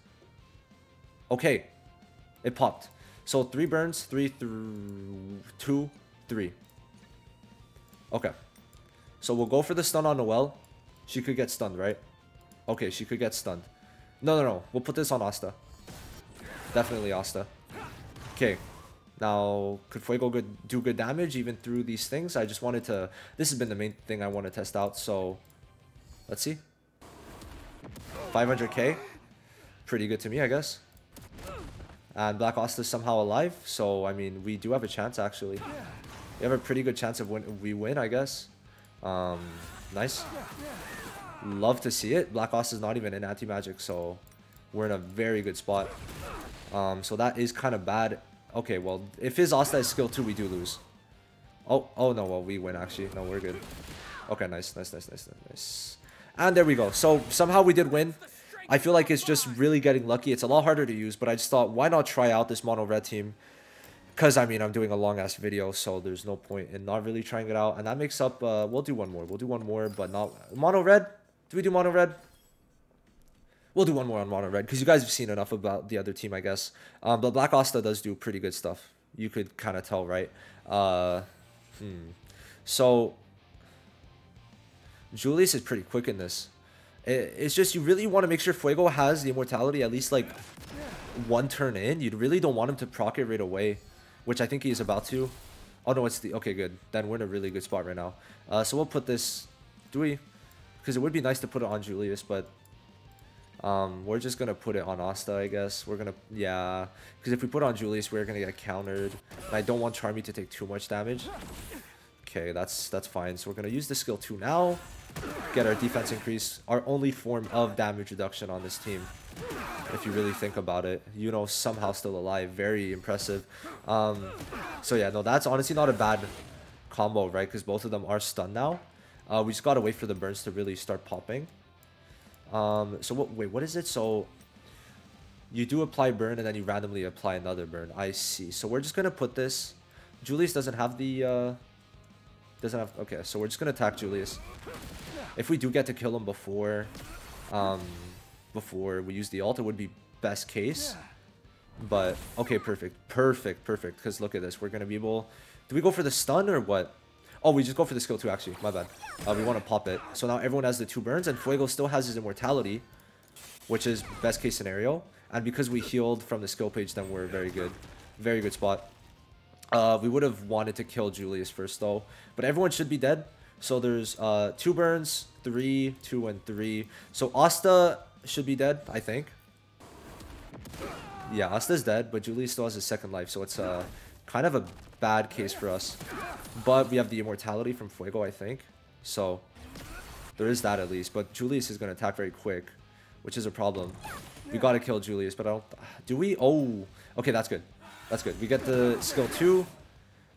Okay. It popped. So 3 burns. 3, 2, 3. Okay. So we'll go for the stun on Noelle. She could get stunned, right? Okay, she could get stunned. No. We'll put this on Asta. Definitely Asta. Okay. Now, could Fuego do good damage even through these things? I just wanted to... This has been the main thing I want to test out, so... Let's see. 500k. Pretty good to me, I guess. And Black Asta is somehow alive, so, I mean, we do have a chance, actually. We have a pretty good chance of we win, I guess. Nice. Love to see it. Black Asta is not even in anti-magic, so... We're in a very good spot. So that is kind of bad. Okay, well, if his Asta is skill 2, we do lose. Oh no, well, we win, actually. No, we're good. Okay, nice. And there we go. So, somehow we did win. I feel like it's just really getting lucky. It's a lot harder to use, but I just thought, why not try out this mono red team? Because, I mean, I'm doing a long-ass video, so there's no point in not really trying it out. And that makes up, we'll do one more. We'll do one more, but not... Mono red? Do we do mono red? We'll do one more on mono red, because you guys have seen enough about the other team, I guess. But Black Asta does do pretty good stuff. You could kind of tell, right? So, Julius is pretty quick in this. It's just you really want to make sure Fuego has the immortality at least, like, 1 turn in. You really don't want him to proc it right away, which I think he is about to. Oh, no, it's the... Okay, good. Then we're in a really good spot right now. So we'll put this... Do we? Because it would be nice to put it on Julius, but... We're just gonna put it on Asta, I guess. We're gonna, yeah, because if we put on Julius, we're gonna get countered. And I don't want Charmy to take too much damage. Okay, that's fine. So we're gonna use the skill 2 now. Get our defense increase. Our only form of damage reduction on this team. If you really think about it. You know, somehow still alive. Very impressive. So yeah, no, that's honestly not a bad combo, right? Because both of them are stunned now. We just gotta wait for the burns to really start popping. So what is it? So you do apply burn and then you randomly apply another burn. I see. So we're just gonna put this. Julius doesn't have the okay, so we're just gonna attack Julius. If we do get to kill him before we use the ult, it would be best case. But okay, perfect, because look at this, we're gonna be able, do we go for the stun or what? Oh, we just go for the skill 2, actually. My bad. We want to pop it. So now everyone has the 2 burns, and Fuego still has his immortality, which is best case scenario. And because we healed from the skill page, then we're very good. Very good spot. We would have wanted to kill Julius first, though. But everyone should be dead. So there's 2 burns, 3, 2, and 3. So Asta should be dead, I think. Yeah, Asta's dead, but Julius still has his second life. So it's kind of a bad case for us. But we have the immortality from Fuego, I think. So there is that at least. But Julius is going to attack very quick, which is a problem. We got to kill Julius, but I don't... Do we? Oh, okay, that's good. That's good. We get the skill 2.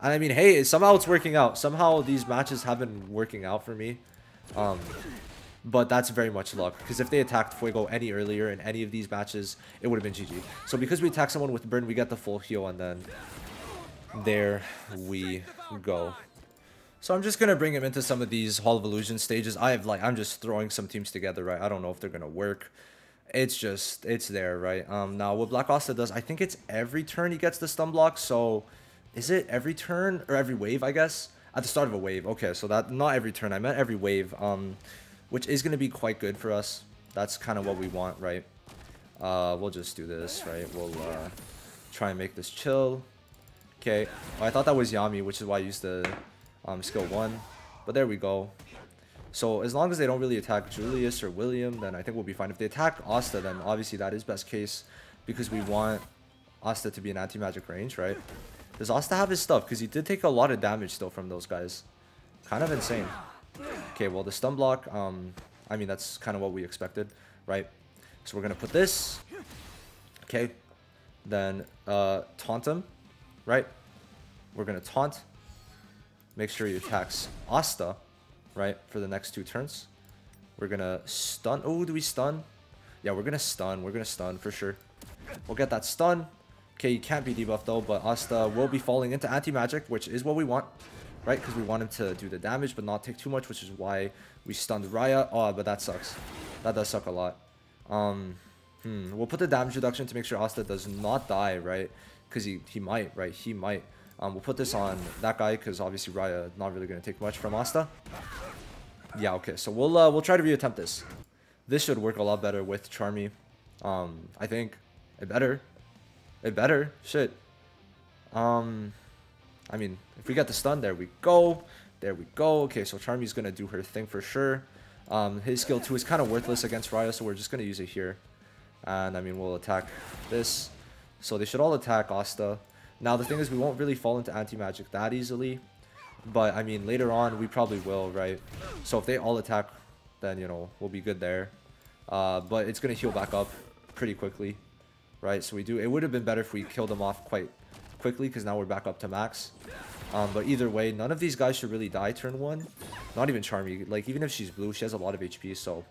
And I mean, hey, somehow it's working out. Somehow these matches have been working out for me. But that's very much luck. Because if they attacked Fuego any earlier in any of these matches, it would have been GG. So because we attack someone with burn, we get the full heal, and then there we go. So I'm just gonna bring him into some of these Hall of Illusion stages. I'm just throwing some teams together, right? I don't know if they're gonna work. It's there, right? Now what Black Asta does, I think it's every turn he gets the stun block. So is it every turn or every wave? I guess at the start of a wave. Okay, so that, not every turn. I meant every wave. Which is gonna be quite good for us. That's kind of what we want, right? We'll just do this, right? We'll try and make this chill. Okay, I thought that was Yami, which is why I used the skill 1. But there we go. So as long as they don't really attack Julius or William, then I think we'll be fine. If they attack Asta, then obviously that is best case, because we want Asta to be in anti-magic range, right? Does Asta have his stuff? Because he did take a lot of damage still from those guys. Kind of insane. Okay, well, the stun block, I mean, that's kind of what we expected, right? So we're going to put this. Okay. Then taunt him, right? We're going to taunt. Make sure he attacks Asta, right, for the next 2 turns. We're going to stun. Oh, do we stun? Yeah, we're going to stun. We're going to stun for sure. We'll get that stun. Okay, he can't be debuffed, though, but Asta will be falling into anti-magic, which is what we want. Right, because we want him to do the damage, but not take too much, which is why we stunned Raya. Oh, but that sucks. That does suck a lot. We'll put the damage reduction to make sure Asta does not die, right? Because he might, right? He might. We'll put this on that guy, because obviously Raya not really going to take much from Asta. Yeah, okay. So we'll try to reattempt this. This should work a lot better with Charmy. I think it better. It better. Shit. I mean, if we get the stun, there we go. There we go. Okay, so Charmy's going to do her thing for sure. His skill 2 is kind of worthless against Raya, so we're just going to use it here. And, I mean, we'll attack this. So they should all attack Asta. Now, the thing is, we won't really fall into anti-magic that easily. But, I mean, later on, we probably will, right? So if they all attack, then, you know, we'll be good there. But it's going to heal back up pretty quickly, right? So we do. It would have been better if we killed them off quite quickly, because now we're back up to max. But either way, none of these guys should really die turn 1. Not even Charmy. Like, even if she's blue, she has a lot of HP. So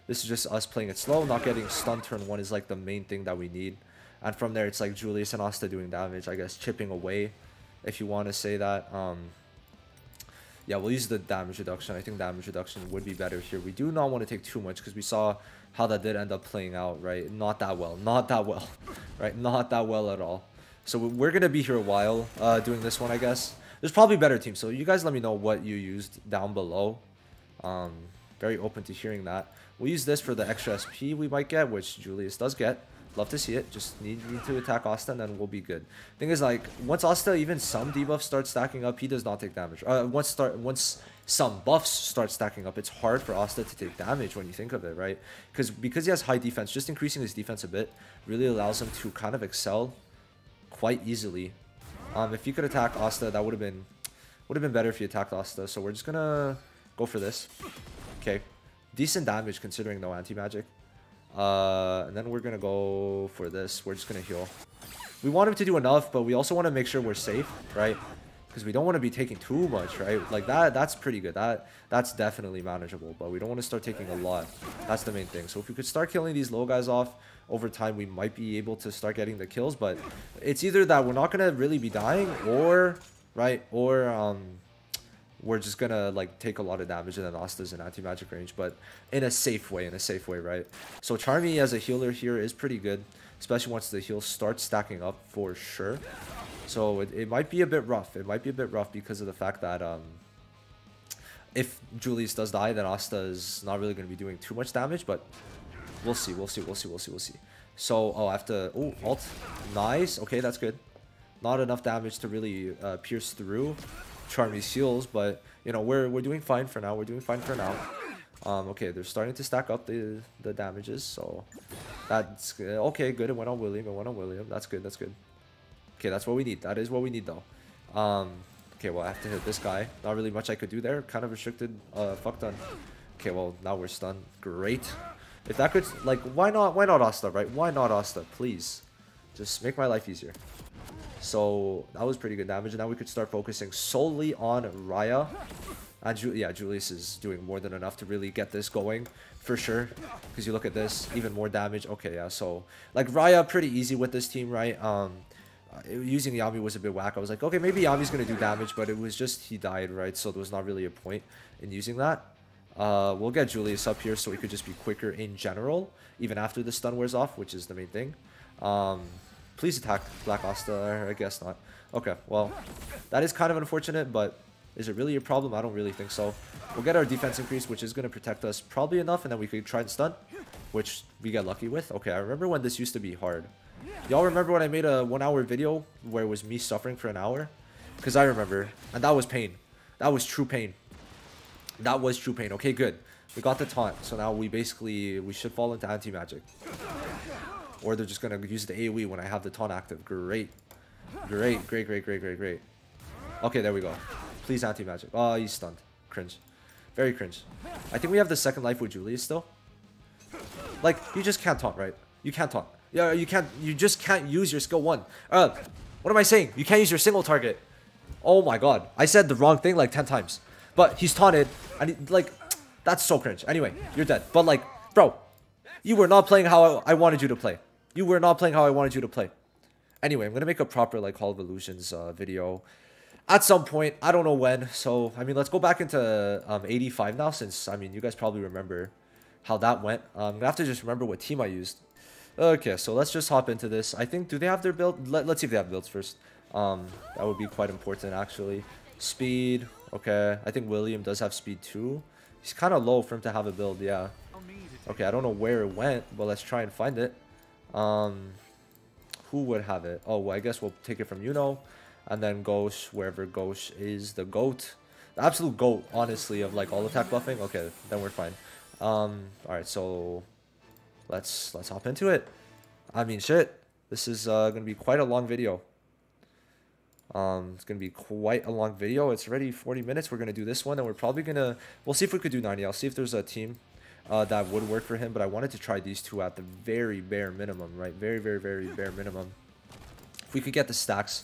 this is just us playing it slow. Not getting stunned turn 1 is like the main thing that we need. And from there, it's like Julius and Asta doing damage, I guess, chipping away, if you want to say that. Yeah, we'll use the damage reduction. I think damage reduction would be better here. We do not want to take too much, because we saw how that did end up playing out, right? Not that well. Not that well. Right? Not that well at all. So we're going to be here a while doing this one, I guess. There's probably better teams. So you guys let me know what you used down below. Very open to hearing that. We'll use this for the extra SP we might get, which Julius does get. Love to see it. Just need to attack Asta, and then we'll be good. Thing is, like, once Asta, even some debuffs start stacking up, he does not take damage. Once some buffs start stacking up, it's hard for Asta to take damage when you think of it, right? Because he has high defense, just increasing his defense a bit really allows him to kind of excel quite easily. If you could attack Asta, that would have been better if you attacked Asta. So we're just gonna go for this. Okay, decent damage considering no anti-magic. And then we're gonna go for this. We're just gonna heal. We want him to do enough, but we also want to make sure we're safe, right? Because we don't want to be taking too much, right? Like that's pretty good. That's definitely manageable, but we don't want to start taking a lot. That's the main thing. So if we could start killing these low guys off over time, we might be able to start getting the kills. But it's either that we're not gonna really be dying, or we're just gonna like take a lot of damage and then Asta's in anti-magic range, but in a safe way, right? So Charmy as a healer here is pretty good, especially once the heals start stacking up for sure. So it might be a bit rough. It might be a bit rough because of the fact that if Julius does die, then Asta is not really going to be doing too much damage, but we'll see. So, oh, I have to... Oh, ult. Nice. Okay, that's good. Not enough damage to really pierce through Charmy's heals, but, you know, we're doing fine for now. Okay, they're starting to stack up the damages, so that's good. Okay, good. It went on William. That's good. Okay, that's what we need. That is what we need, though. Okay, well, I have to hit this guy. Not really much I could do there. Kind of restricted. Fuck done. Okay, well, now we're stunned. Great. If that could, like, why not Asta, right? Why not Asta? Please. Just make my life easier. So, that was pretty good damage. And now we could start focusing solely on Raya. And yeah, Julius is doing more than enough to really get this going, for sure. Because you look at this, even more damage. Okay, yeah, so, like, Raya, pretty easy with this team, right? Using Yami was a bit whack. I was like, okay, maybe Yami's going to do damage, but it was just he died, right? So there was not really a point in using that. We'll get Julius up here so he could just be quicker in general, even after the stun wears off, which is the main thing. Please attack Black Asta, I guess not. Okay, well, that is kind of unfortunate, but is it really a problem? I don't really think so. We'll get our defense increase, which is going to protect us probably enough, and then we could try and stun, which we get lucky with. Okay, I remember when this used to be hard. Y'all remember when I made a 1 hour video where it was me suffering for an hour? Because I remember. And that was pain. That was true pain. Okay, good. We got the taunt. So now we should fall into anti-magic. Or they're just going to use the AoE when I have the taunt active. Great. Great. Okay, there we go. Please anti-magic. Oh, he's stunned. Cringe. Very cringe. I think we have the second life with Julius still. Like, you just can't taunt, right? You can't taunt. Yeah, you just can't use your skill 1. What am I saying? You can't use your single target. Oh my god. I said the wrong thing like 10 times. But he's taunted, and like, that's so cringe. Anyway, you're dead. But like, bro, you were not playing how I wanted you to play. Anyway, I'm gonna make a proper like Hall of Illusions video at some point. I don't know when. So, I mean, let's go back into 85 now, since, I mean, you guys probably remember how that went. I'm gonna have to just remember what team I used. Okay, so let's just hop into this. I think, do they have their build? Let's see if they have builds first. That would be quite important, actually. Speed. Okay, I think William does have speed too. He's kind of low for him to have a build, yeah. Okay, I don't know where it went, but let's try and find it. Who would have it? Oh, well, I guess we'll take it from and then Ghost, wherever Ghost is, the GOAT. The absolute GOAT, honestly, of like all attack buffing. Okay, then we're fine. Alright, so let's hop into it. I mean, shit, this is gonna be quite a long video. It's gonna be quite a long video. It's already 40 minutes. We're gonna do this one, and we'll see if we could do 90. I'll see if there's a team that would work for him, but I wanted to try these two at the very bare minimum, right? Very bare minimum. If we could get the stacks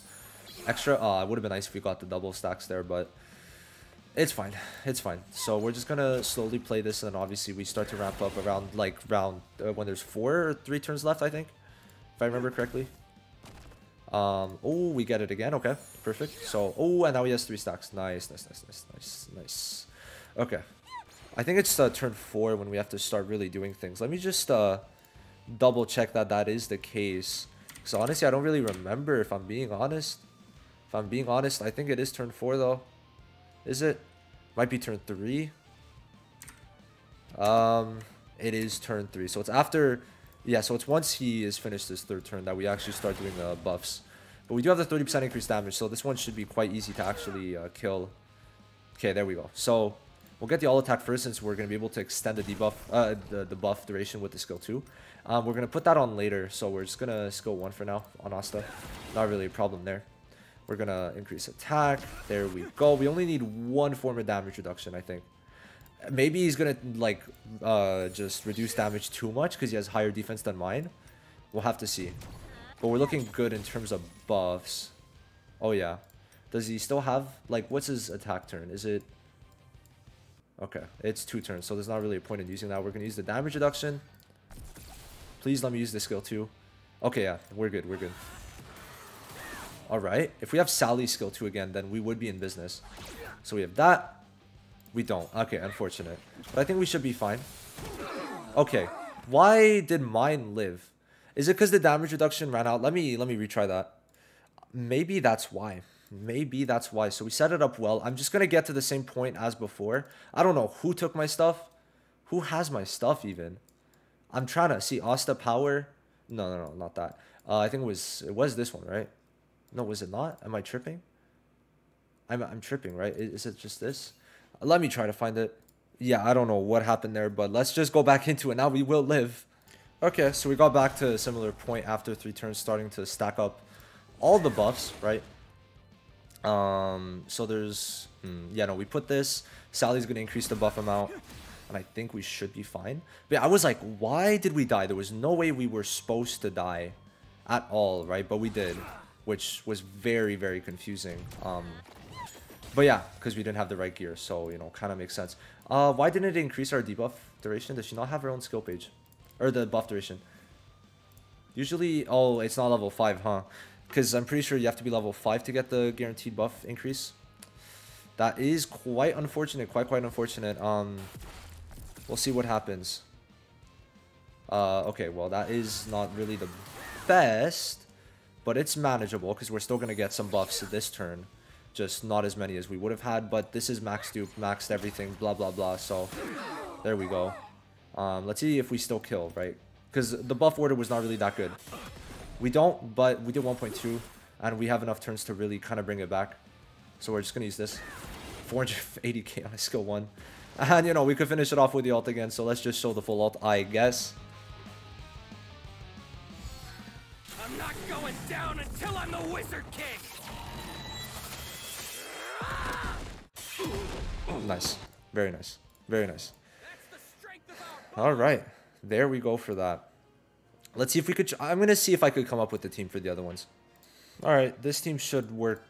extra, it would have been nice if we got the double stacks there, but it's fine. So we're just gonna slowly play this, and then obviously we start to ramp up around like round when there's 4 or 3 turns left, I think, if I remember correctly. Oh, we get it again. Okay, perfect. So, oh, and now he has 3 stacks. Nice. Okay, I think it's turn 4 when we have to start really doing things. Let me just double check that is the case, because honestly I don't really remember, if I'm being honest. I think it is turn 4 though. Is it? Might be turn 3. It is turn 3. So it's after, yeah, so it's once he is finished his 3rd turn that we actually start doing the buffs. But we do have the 30% increased damage, so this one should be quite easy to actually kill Okay, there we go. So we'll get the all attack first since we're going to be able to extend the debuff, the buff duration with the skill 2. We're going to put that on later, so we're just going to skill 1 for now on Asta. Not really a problem there. We're going to increase attack. There we go. We only need one form of damage reduction, I think. Maybe he's going to, like, just reduce damage too much because he has higher defense than mine. We'll have to see. But we're looking good in terms of buffs. Oh, yeah. Does he still have, like, what's his attack turn? Is it... Okay, it's 2 turns, so there's not really a point in using that. We're going to use the damage reduction. Please let me use the skill 2. Okay, yeah, we're good, we're good. Alright, if we have Sally's skill 2 again, then we would be in business. So we have that. We don't. Okay, unfortunate. But I think we should be fine. Okay, why did mine live? Is it because the damage reduction ran out? Let me retry that. Maybe that's why. Maybe that's why. So we set it up well. I'm just going to get to the same point as before. I don't know who took my stuff. Who has my stuff even? I'm trying to see Asta power. No, not that. I think it was this one, right? No, was it not? Am I tripping? I'm tripping, right? Is it just this? Let me try to find it. Yeah, I don't know what happened there, but let's just go back into it. Now we will live. Okay, so we got back to a similar point after 3 turns, starting to stack up all the buffs, right? So there's... yeah, no, we put this. Sally's going to increase the buff amount. And I think we should be fine. But yeah, I was like, why did we die? There was no way we were supposed to die at all, right? But we did, which was very, very confusing. But yeah, because we didn't have the right gear. So, you know, kind of makes sense. Why didn't it increase our debuff duration? Does she not have her own skill page? Or the buff duration? Usually, oh, it's not level 5, huh? Because I'm pretty sure you have to be level 5 to get the guaranteed buff increase. That is quite unfortunate. Quite unfortunate. We'll see what happens. Okay, well, that is not really the best. But it's manageable because we're still going to get some buffs this turn. Just not as many as we would have had. But this is max dupe, maxed everything, blah, blah, blah. So, there we go. Let's see if we still kill, right? Because the buff order was not really that good. We don't, but we did 1.2. And we have enough turns to really kind of bring it back. So we're just going to use this. 480k on a skill 1. And, you know, we could finish it off with the ult again. So let's just show the full ult, I guess. I'm not going down until I'm the Wizard King. Nice. Very nice. Very nice. Alright. There we go for that. Let's see if we could... I'm going to see if I could come up with the team for the other ones. Alright. This team should work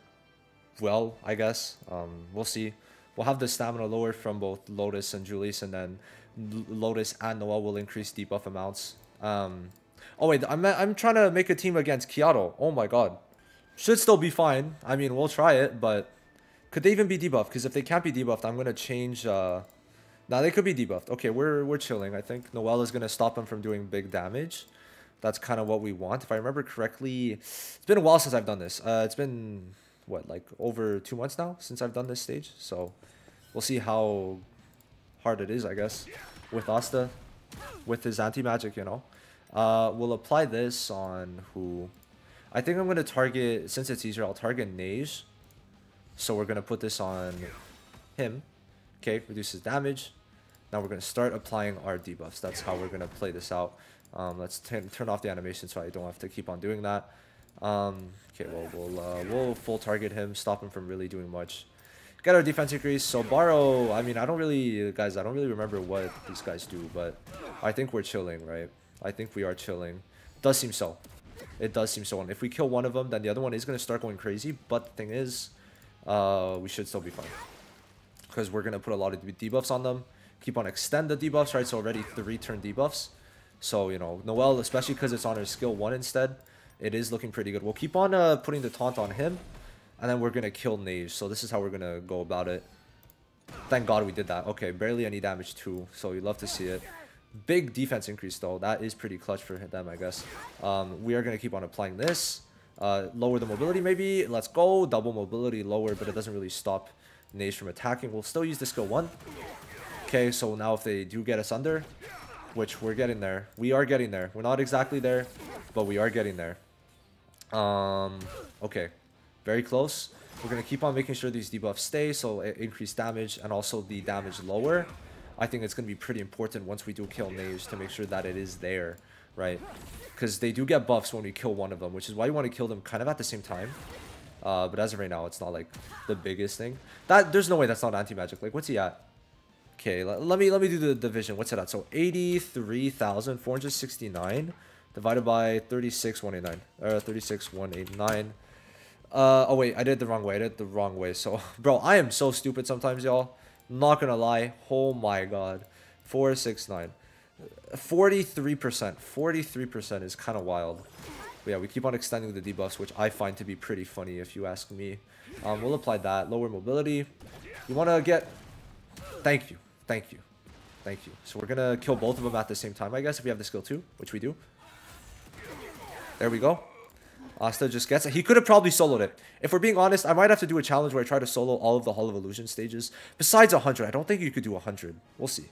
well, I guess. We'll see. We'll have the stamina lower from both Lotus and Julius, and then Lotus and Noelle will increase debuff amounts. Oh wait, I'm trying to make a team against Kiato. Oh my god. Should still be fine. I mean, we'll try it, but could they even be debuffed? Because if they can't be debuffed, I'm gonna change. Nah, they could be debuffed. Okay, we're chilling. I think Noelle is gonna stop them from doing big damage. That's kind of what we want. If I remember correctly, it's been a while since I've done this. It's been what, like over 2 months now since I've done this stage. So we'll see how hard it is, I guess, with Asta, with his anti-magic, you know. We'll apply this on who... I think I'm going to target, since it's easier, I'll target Neige. So we're going to put this on him. Okay, reduces damage. Now we're going to start applying our debuffs. That's how we're going to play this out. Let's turn off the animation so I don't have to keep on doing that. Okay, well, we'll full target him, stop him from really doing much. Get our defense increase. So Borrow, I mean, I don't really remember what these guys do, but I think we're chilling, right? I think we are chilling. Does seem so. It does seem so. And if we kill one of them, then the other one is going to start going crazy. But the thing is, we should still be fine. Because we're going to put a lot of debuffs on them. Keep on extend the debuffs, right? So already 3 turn debuffs. So, you know, Noelle, especially because it's on her skill 1 instead, it is looking pretty good. We'll keep on putting the taunt on him. And then we're going to kill Neige. So this is how we're going to go about it. Thank God we did that. Okay, barely any damage too. So you love to see it. Big defense increase though. That is pretty clutch for them, I guess. We are going to keep on applying this. Lower the mobility maybe. Let's go. Double mobility lower, but it doesn't really stop Neige from attacking. We'll still use the skill 1. Okay, so now if they do get us under, which we're getting there. We are getting there. We're not exactly there, but we are getting there. Okay. Very close. We're going to keep on making sure these debuffs stay, so increase damage and also the damage lower. I think it's going to be pretty important once we do kill Mage to make sure that it is there, right? Because they do get buffs when we kill one of them, which is why you want to kill them kind of at the same time. But as of right now, it's not like the biggest thing. There's no way that's not anti-magic. Like, what's he at? Okay, let me do the division. What's it at? So 83,469 divided by 36,189. 36,189. Oh wait, I did it the wrong way. I did it the wrong way. So, bro, I am so stupid sometimes, y'all. Not gonna lie. Oh my god. 469. 43%. 43% is kind of wild. But yeah, we keep on extending the debuffs, which I find to be pretty funny if you ask me. We'll apply that. Lower mobility. You want to get... Thank you. Thank you. Thank you. So we're going to kill both of them at the same time, I guess, if we have the skill too, which we do. There we go. Asta just gets it. He could have probably soloed it. If we're being honest, I might have to do a challenge where I try to solo all of the Hall of Illusion stages. Besides 100, I don't think you could do 100. We'll see.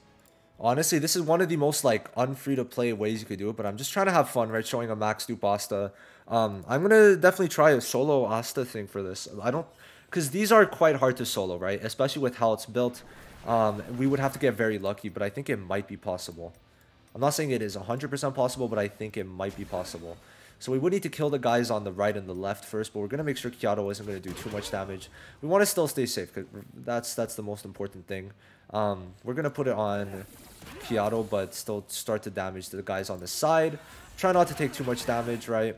Honestly, this is one of the most, like, unfree-to-play ways you could do it, but I'm just trying to have fun, right, showing a max dupe Asta. I'm going to definitely try a solo Asta thing for this. Because these are quite hard to solo, right, especially with how it's built. We would have to get very lucky, but I think it might be possible. I'm not saying it is 100% possible, but I think it might be possible. So we would need to kill the guys on the right and the left first, but we're going to make sure Kyoto isn't going to do too much damage. We want to still stay safe, because that's the most important thing. We're going to put it on Kyoto, but still start to damage the guys on the side. Try not to take too much damage, right?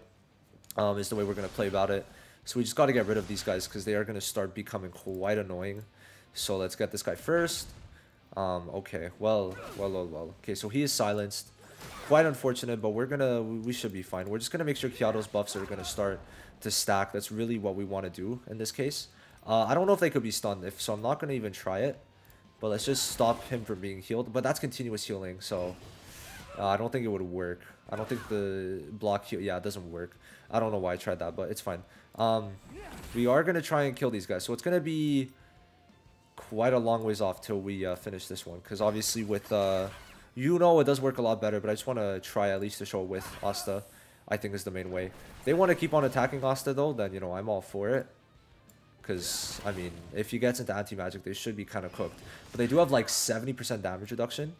Is the way we're going to play about it. So we just got to get rid of these guys, because they are going to start becoming quite annoying. So let's get this guy first. Okay, well. Okay, so he is silenced. Quite unfortunate, but we should be fine. We're just gonna make sure Kyoto's buffs are gonna start to stack. That's really what we want to do in this case. I don't know if they could be stunned, so I'm not gonna even try it. But let's just stop him from being healed. But that's continuous healing, so I don't think it would work. I don't think the block heal, yeah, it doesn't work. I don't know why I tried that, but it's fine. We are gonna try and kill these guys, so it's gonna be quite a long ways off till we finish this one, because obviously with you know, it does work a lot better, but I just want to try at least to show with Asta, I think is the main way. If they want to keep on attacking Asta though, then, you know, I'm all for it. Because, I mean, if he gets into anti-magic, they should be kind of cooked. But they do have like 70% damage reduction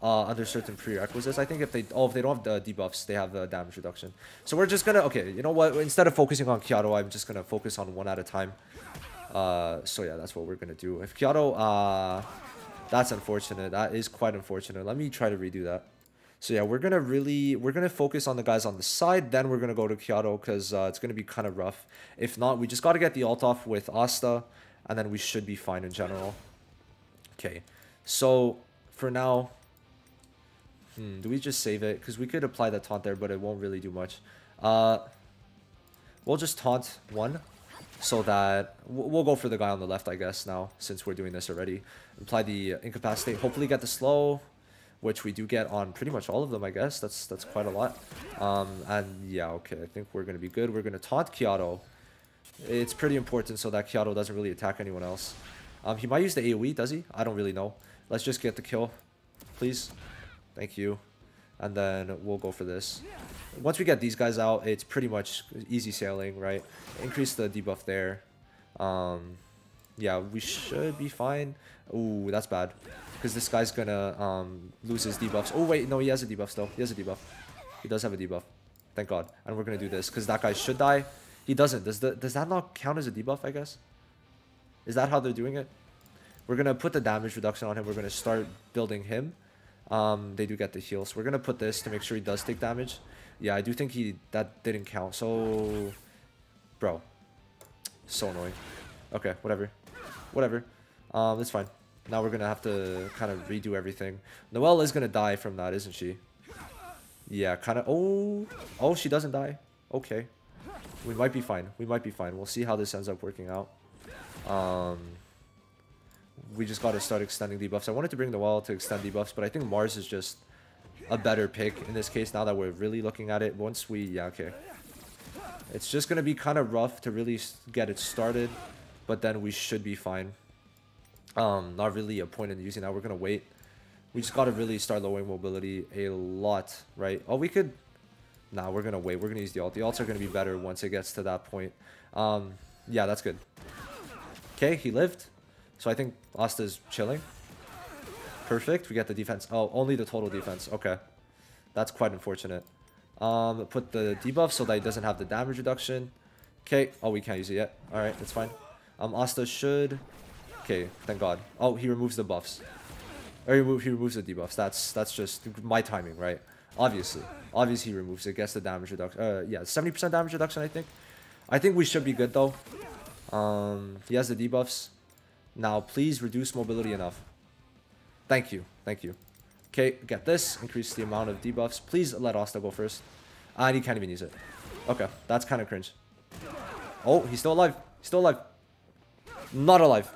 under certain prerequisites. I think if they don't have the debuffs, they have the damage reduction. So we're just going to, okay, you know what? Instead of focusing on Kyoto, I'm just going to focus on one at a time. So yeah, that's what we're going to do. If Kyoto, that's unfortunate. That is quite unfortunate. Let me try to redo that. So yeah, we're gonna focus on the guys on the side, then we're gonna go to Kyoto, because it's gonna be kind of rough. If not, we just gotta get the ult off with Asta, and then we should be fine in general. Okay, so for now, do we just save it? Because we could apply that taunt there, but it won't really do much. We'll just taunt one, so that we'll go for the guy on the left, I guess, now, since we're doing this already. Apply the incapacitate, hopefully get the slow, which we do get on pretty much all of them, I guess. That's quite a lot. And yeah, okay, I think we're going to be good. We're going to taunt Kyoto. It's pretty important so that Kyoto doesn't really attack anyone else. He might use the AoE, does he? I don't really know. Let's just get the kill, please. Thank you. And then we'll go for this. Once we get these guys out, it's pretty much easy sailing, right? Increase the debuff there. Yeah, we should be fine. Ooh, that's bad. Because this guy's gonna lose his debuffs. Oh, wait, no, he has a debuff still. He has a debuff. He does have a debuff. Thank God. And we're gonna do this, because that guy should die. He doesn't. Does that not count as a debuff, I guess? Is that how they're doing it? We're gonna put the damage reduction on him. We're gonna start building him. They do get the heal, so we're gonna put this to make sure he does take damage. Yeah, I do think that didn't count. So, bro, so annoying. Okay, whatever. It's fine. Now we're gonna have to kind of redo everything. Noelle is gonna die from that, isn't she? Yeah, kind of. Oh, she doesn't die. Okay, we might be fine. We'll see how this ends up working out. We just got to start extending debuffs. I wanted to bring Noelle to extend debuffs, but I think Mars is just a better pick in this case now that we're really looking at it. Yeah, okay. It's just going to be kind of rough to really get it started, but then we should be fine. Not really a point in using that. We're going to wait. We just got to really start lowering mobility a lot, right? Oh, we could... Nah, we're going to wait. We're going to use the ult. The ults are going to be better once it gets to that point. Yeah, that's good. Okay, he lived. So I think Asta's chilling. Perfect. We get the defense. Oh, only the total defense. Okay. That's quite unfortunate. Put the debuff so that he doesn't have the damage reduction. Okay. Oh, we can't use it yet. Alright, that's fine. Asta should... Okay, thank God. Oh, he removes the buffs. Or he removes the debuffs. That's just my timing, right? Obviously. Obviously he removes it. Gets the damage reduction. Yeah, 70% damage reduction, I think. I think we should be good, though. He has the debuffs. Now, please reduce mobility enough. Thank you. Thank you. Okay, get this. Increase the amount of debuffs. Please let Asta go first. And he can't even use it. Okay, that's kind of cringe. Oh, he's still alive. He's still alive. Not alive.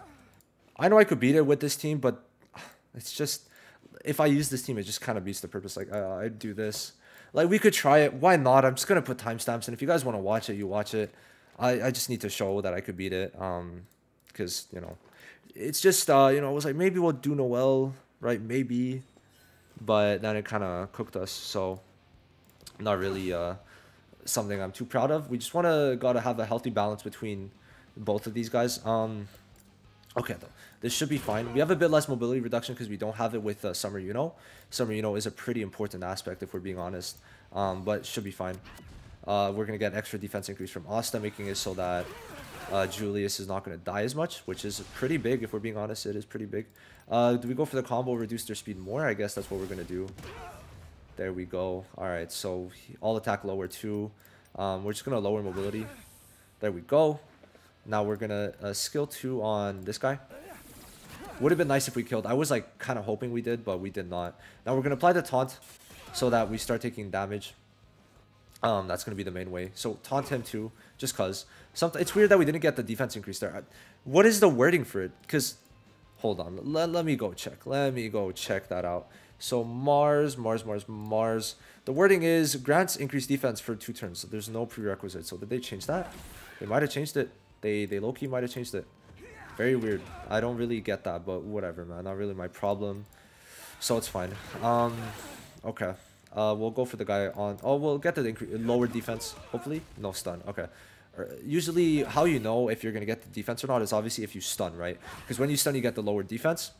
I know I could beat it with this team, but it's just... If I use this team, it just kind of beats the purpose. Like, I do this. Like, we could try it. Why not? I'm just going to put timestamps. And if you guys want to watch it, you watch it. I just need to show that I could beat it. Because, you know... It's just, you know, it was like, maybe we'll do Noel, right? Maybe. But then it kind of cooked us. So, not really something I'm too proud of. We just gotta have a healthy balance between both of these guys. Okay, though. This should be fine. We have a bit less mobility reduction because we don't have it with Summer Yuno. Summer Yuno is a pretty important aspect, if we're being honest. But it should be fine. We're going to get extra defense increase from Asta, making it so that Julius is not going to die as much, which is pretty big. If we're being honest, it is pretty big. Do we go for the combo, reduce their speed more? I guess that's what we're going to do. There we go. All right, so all attack lower too. We're just going to lower mobility. There we go. Now we're going to skill 2 on this guy. Would have been nice if we killed. I was like kind of hoping we did, but we did not. Now we're going to apply the taunt so that we start taking damage. That's going to be the main way. So taunt him too, just cause. It's weird that we didn't get the defense increase there. What is the wording for it? Because, hold on. Let me go check. Let me go check that out. So Mars. The wording is grants increased defense for 2 turns. So there's no prerequisite. So did they change that? They might have changed it. They low-key might have changed it. Very weird. I don't really get that, but whatever, man. Not really my problem. So it's fine. Okay. We'll go for the guy on... Oh, we'll get the lower defense, hopefully. No stun. Okay. Usually, how you know if you're going to get the defense or not is obviously if you stun, right? Because when you stun, you get the lower defense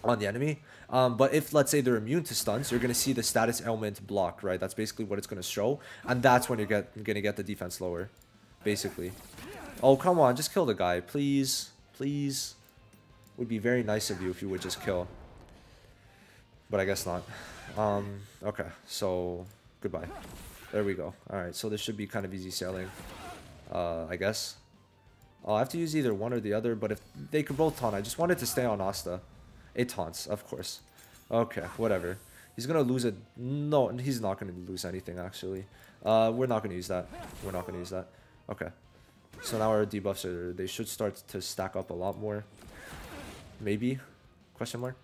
on the enemy. But if, let's say, they're immune to stuns, you're going to see the status ailment block, right? That's basically what it's going to show. And that's when you're going to get the defense lower, basically. Oh, come on. Just kill the guy, please. Please. Would be very nice of you if you would just kill. But I guess not. Okay, so goodbye. There we go. Alright, so this should be kind of easy sailing. I guess. I'll have to use either one or the other, but if they could both taunt, I just wanted to stay on Asta. It taunts, of course. Okay, whatever. He's gonna lose it. No, he's not gonna lose anything, actually. We're not gonna use that. We're not gonna use that. Okay. So now our debuffs they should start to stack up a lot more. Maybe? Question mark?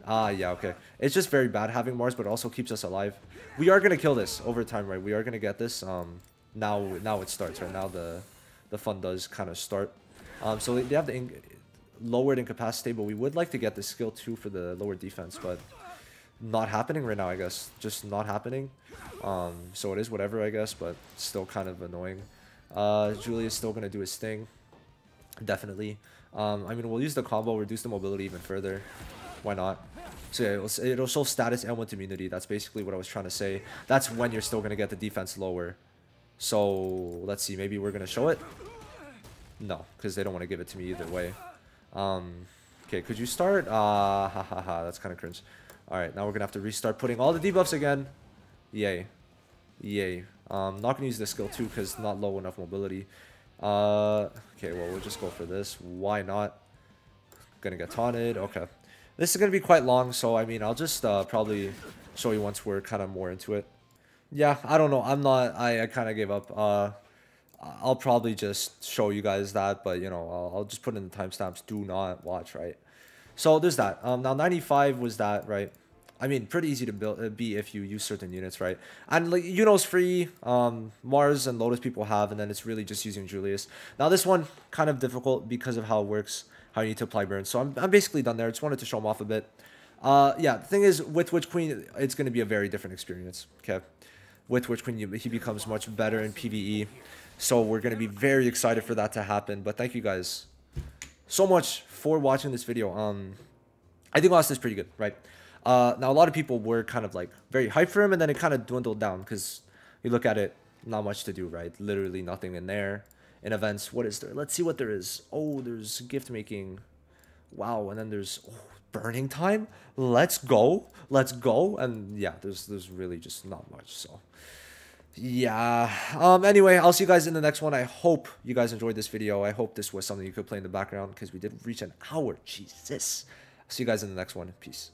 Ah, yeah, okay. It's just very bad having Mars, but it also keeps us alive. We are gonna kill this over time, right? We are gonna get this. Now it starts, right? Now the fun does kind of start. So they have the lowered incapacity, but we would like to get the skill 2 for the lower defense, but not happening right now, I guess. Just not happening. So it is whatever, I guess, but still kind of annoying. Julia's still gonna do his thing. Definitely. I mean, we'll use the combo, reduce the mobility even further. Why not? So yeah, it'll show status ailment immunity. That's basically what I was trying to say. That's when you're still gonna get the defense lower. So let's see. Maybe we're gonna show it. No, because they don't want to give it to me either way. Okay, could you start? That's kind of cringe. All right, now we're gonna have to restart putting all the debuffs again. Yay, yay. Not gonna use the skill 2 because not low enough mobility. Okay, well we'll just go for this. Why not? Gonna get taunted. Okay. This is going to be quite long, so I mean, I'll just probably show you once we're kind of more into it. Yeah, I don't know. I kind of gave up. I'll probably just show you guys that, but, you know, I'll just put in the timestamps. Do not watch, right? So there's that. Now, 95 was that, right? I mean, pretty easy to be if you use certain units, right? And, like, Yuno's free. Mars and Lotus people have, and then it's really just using Julius. Now, this one, kind of difficult because of how it works. How you need to apply burn. So I'm basically done there. I just wanted to show them off a bit. Yeah, the thing is, with Witch Queen, it's going to be a very different experience. Okay, with Witch Queen, he becomes much better in PVE. So we're going to be very excited for that to happen. But thank you guys so much for watching this video. I think ASTA is pretty good, right? Now a lot of people were kind of like very hyped for him, and then it kind of dwindled down because you look at it, not much to do, right? Literally nothing in there. In events, what is there? Let's see what there is. Oh, there's gift making. Wow, and then there's burning time. Let's go, and yeah, there's really just not much. So yeah. Anyway, I'll see you guys in the next one. I hope you guys enjoyed this video. I hope this was something you could play in the background because we did reach an hour. Jesus. See you guys in the next one. Peace.